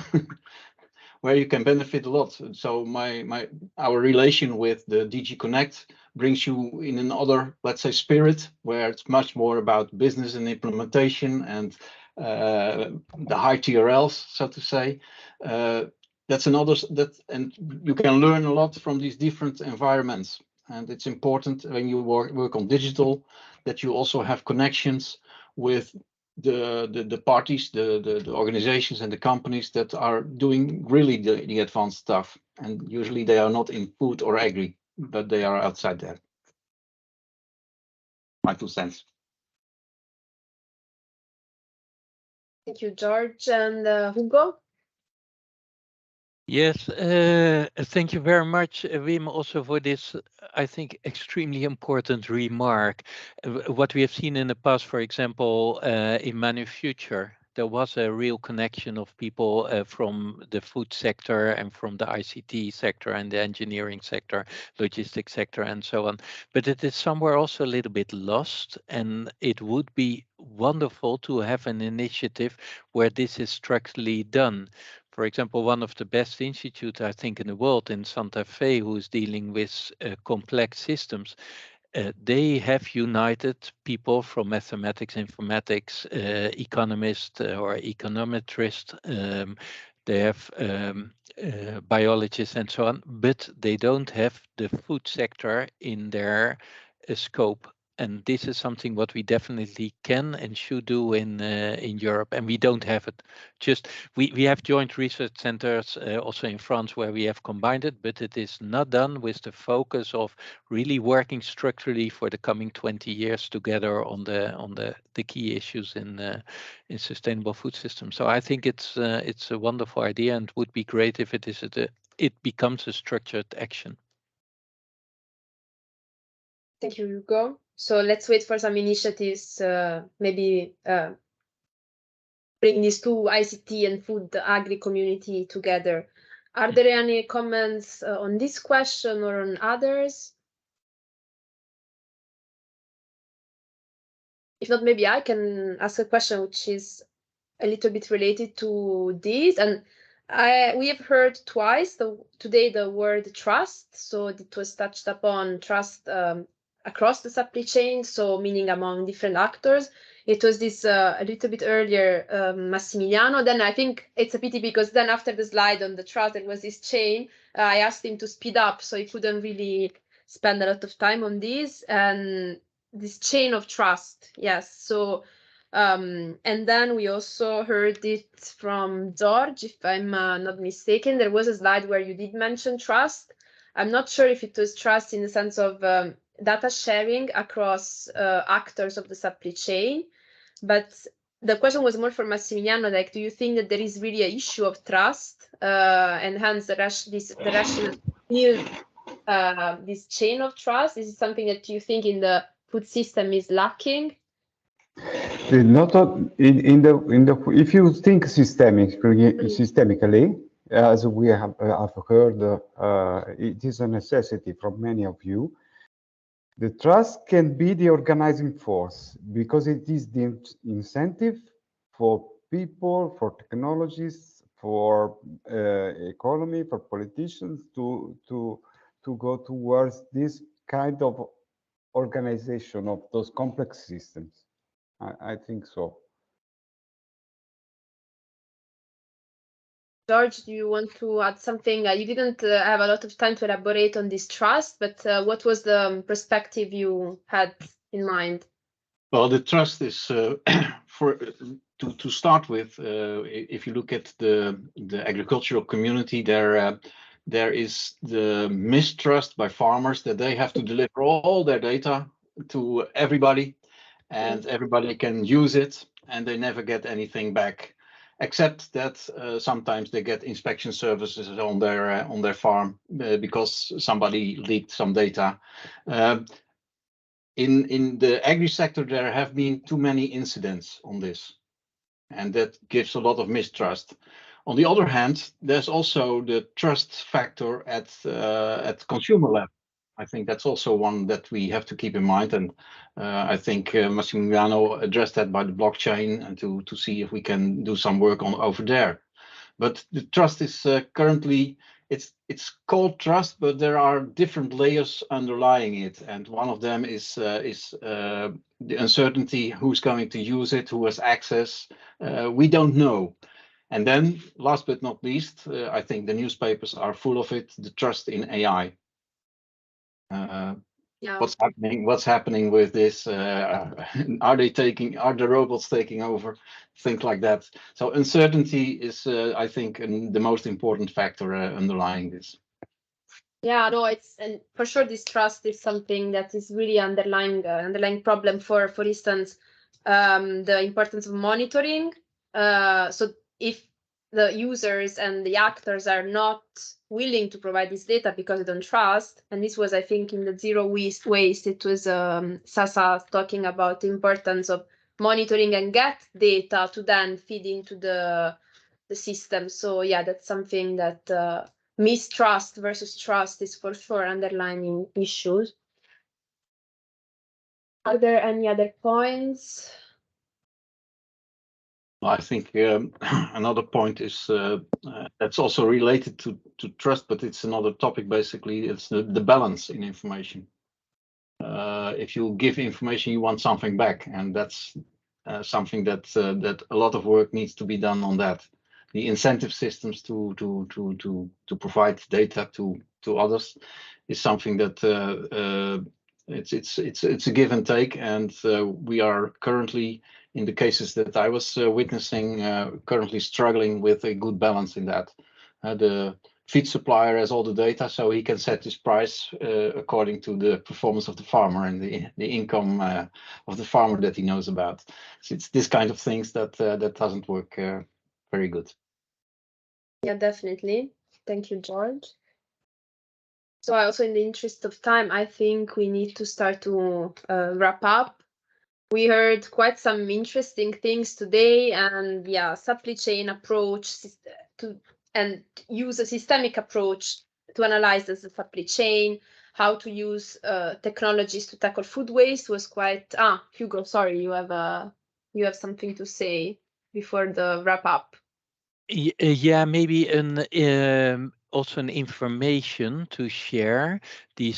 where you can benefit a lot. So our relation with the DG Connect brings you in another, let's say, spirit where it's much more about business and implementation and the high TRLs, so to say. That's another and you can learn a lot from these different environments. And it's important when you work on digital that you also have connections with the parties, the organizations and the companies that are doing really the advanced stuff. And usually they are not in food or agri, but they are outside there. My 2 cents. Thank you, George. And Hugo? Yes, thank you very much, Wim, also for this, I think, extremely important remark. What we have seen in the past, for example, in Manufuture, there was a real connection of people from the food sector and from the ICT sector and the engineering sector, logistics sector, and so on. But it is somewhere also a little bit lost, and it would be wonderful to have an initiative where this is structurally done. For example, one of the best institutes, I think, in the world in Santa Fe, who is dealing with complex systems, they have united people from mathematics, informatics, economists or econometrists. They have biologists and so on, but they don't have the food sector in their scope. And this is something what we definitely can and should do in Europe, and we don't have it. Just we have joint research centers also in France where we have combined it, but it is not done with the focus of really working structurally for the coming 20 years together on the key issues in sustainable food systems. So I think it's a wonderful idea, and would be great if it becomes a structured action. Thank you, Hugo. So let's wait for some initiatives, maybe bring these two ICT and food agri community together. Are there any comments on this question or on others? If not, maybe I can ask a question which is a little bit related to this. And we have heard twice today the word trust. So it was touched upon trust across the supply chain, so meaning among different actors. It was this a little bit earlier, Massimiliano. Then I think it's a pity because then after the slide on the trust, there was this chain. I asked him to speed up, so he couldn't really spend a lot of time on this. And this chain of trust, yes. So, and then we also heard it from George, if I'm not mistaken. There was a slide where you did mention trust. I'm not sure if it was trust in the sense of data sharing across actors of the supply chain, but the question was more for Massimiliano, like, do you think that there is really an issue of trust and hence the rational build this chain of trust? Is it something that you think in the food system is lacking? Not if you think systemically, as we have heard, it is a necessity from many of you. The trust can be the organizing force because it is the incentive for people, for technologies, for economy, for politicians to go towards this kind of organization of those complex systems. I think so. George, do you want to add something? You didn't have a lot of time to elaborate on this trust, but what was the perspective you had in mind? Well, the trust is to start with. If you look at the agricultural community, there is the mistrust by farmers that they have to deliver all their data to everybody, and everybody can use it, and they never get anything back. except that sometimes they get inspection services on their farm because somebody leaked some data. In the agri sector, there have been too many incidents on this, and that gives a lot of mistrust. On the other hand, there's also the trust factor at consumer level. I think that's also one that we have to keep in mind, and I think Massimiliano addressed that by the blockchain and to see if we can do some work on over there. But the trust is currently it's called trust, but there are different layers underlying it, and one of them is the uncertainty: who's going to use it, who has access. We don't know. And then, last but not least, I think the newspapers are full of it: the trust in AI. Yeah. What's happening with this? Are the robots taking over? Things like that. So uncertainty is, I think, the most important factor underlying this. Yeah, no, and for sure this trust is something that is really underlying problem for instance, the importance of monitoring. So if the users and the actors are not willing to provide this data because they don't trust, and this was, I think, in the zero waste, it was Sasa talking about the importance of monitoring and get data to then feed into the system. So yeah, that's something that mistrust versus trust is for sure underlying issues. Are there any other points? I think another point is that's also related to trust, but it's another topic. Basically, it's the balance in information. If you give information, you want something back, and that's something that a lot of work needs to be done on that. The incentive systems to provide data to others is something that it's a give and take, and we are currently, in the cases that I was witnessing, currently struggling with a good balance in that. The feed supplier has all the data, so he can set his price according to the performance of the farmer and the income of the farmer that he knows about. So it's this kind of things that doesn't work very good. Yeah, definitely. Thank you, George. So also, in the interest of time, I think we need to start to wrap up. We heard quite some interesting things today, and yeah, supply chain approach and use a systemic approach to analyze the supply chain, how to use technologies to tackle food waste was quite. Hugo, sorry, you have something to say before the wrap up. Yeah, maybe also an information to share. The the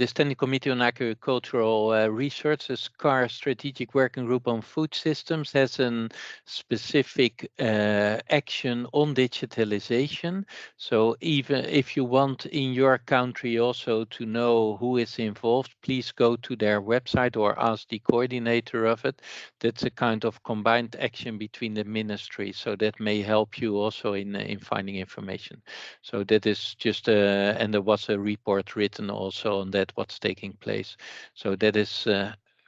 Standing Committee on Agricultural Research, the SCAR Strategic Working Group on Food Systems, has a specific action on digitalization. So even if you want in your country also to know who is involved, please go to their website or ask the coordinator of it. That's a kind of combined action between the ministries, so that may help you also in finding information. So that is just and there was a report written also on that, what's taking place. So that is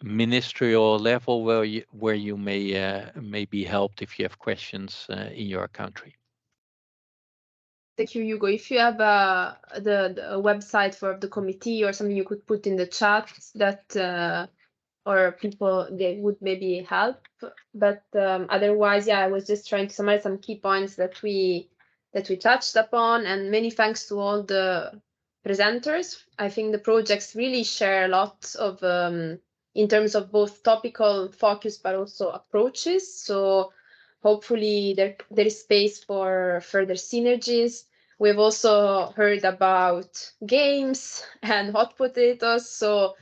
ministerial level where you may be helped if you have questions in your country. Thank you, Hugo. If you have the website for the committee or something you could put in the chat, that or people, they would maybe help. But otherwise, yeah, I was just trying to summarize some key points that we touched upon, and many thanks to all the presenters. I think the projects really share a lot of in terms of both topical focus but also approaches. So hopefully there is space for further synergies. We've also heard about games and hot potatoes. So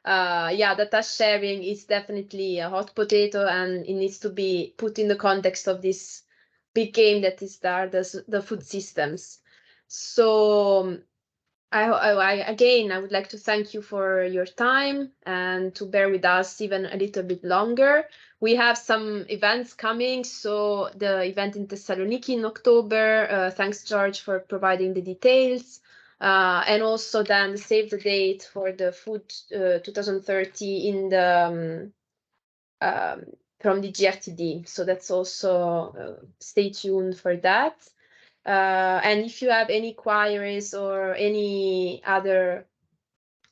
yeah, data sharing is definitely a hot potato, and it needs to be put in the context of this big game that is the food systems. So I would like to thank you for your time and to bear with us even a little bit longer. We have some events coming. So the event in Thessaloniki in October, thanks George for providing the details. And also then save the date for the food 2030 in the from the GRTD. So that's also stay tuned for that. And if you have any queries or any other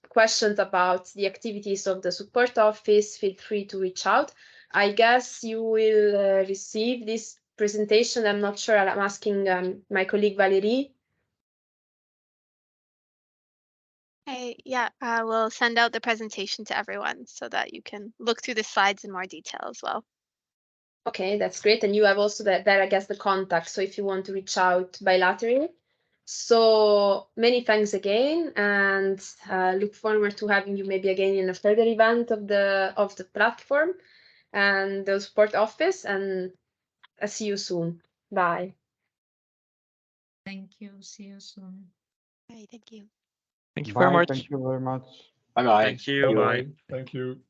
questions about the activities of the support office, feel free to reach out. I guess you will receive this presentation. I'm not sure. I'm asking my colleague Valerie. Yeah, I will send out the presentation to everyone so that you can look through the slides in more detail as well. Okay, that's great. And you have also there, I guess, the contact. So if you want to reach out bilaterally. So many thanks again, and look forward to having you maybe again in a further event of the platform and the support office. And I'll see you soon. Bye. Thank you. See you soon. Bye, thank you. Thank you Bye. very much. Thank you very much. Bye bye. Thank you. Bye. Thank you.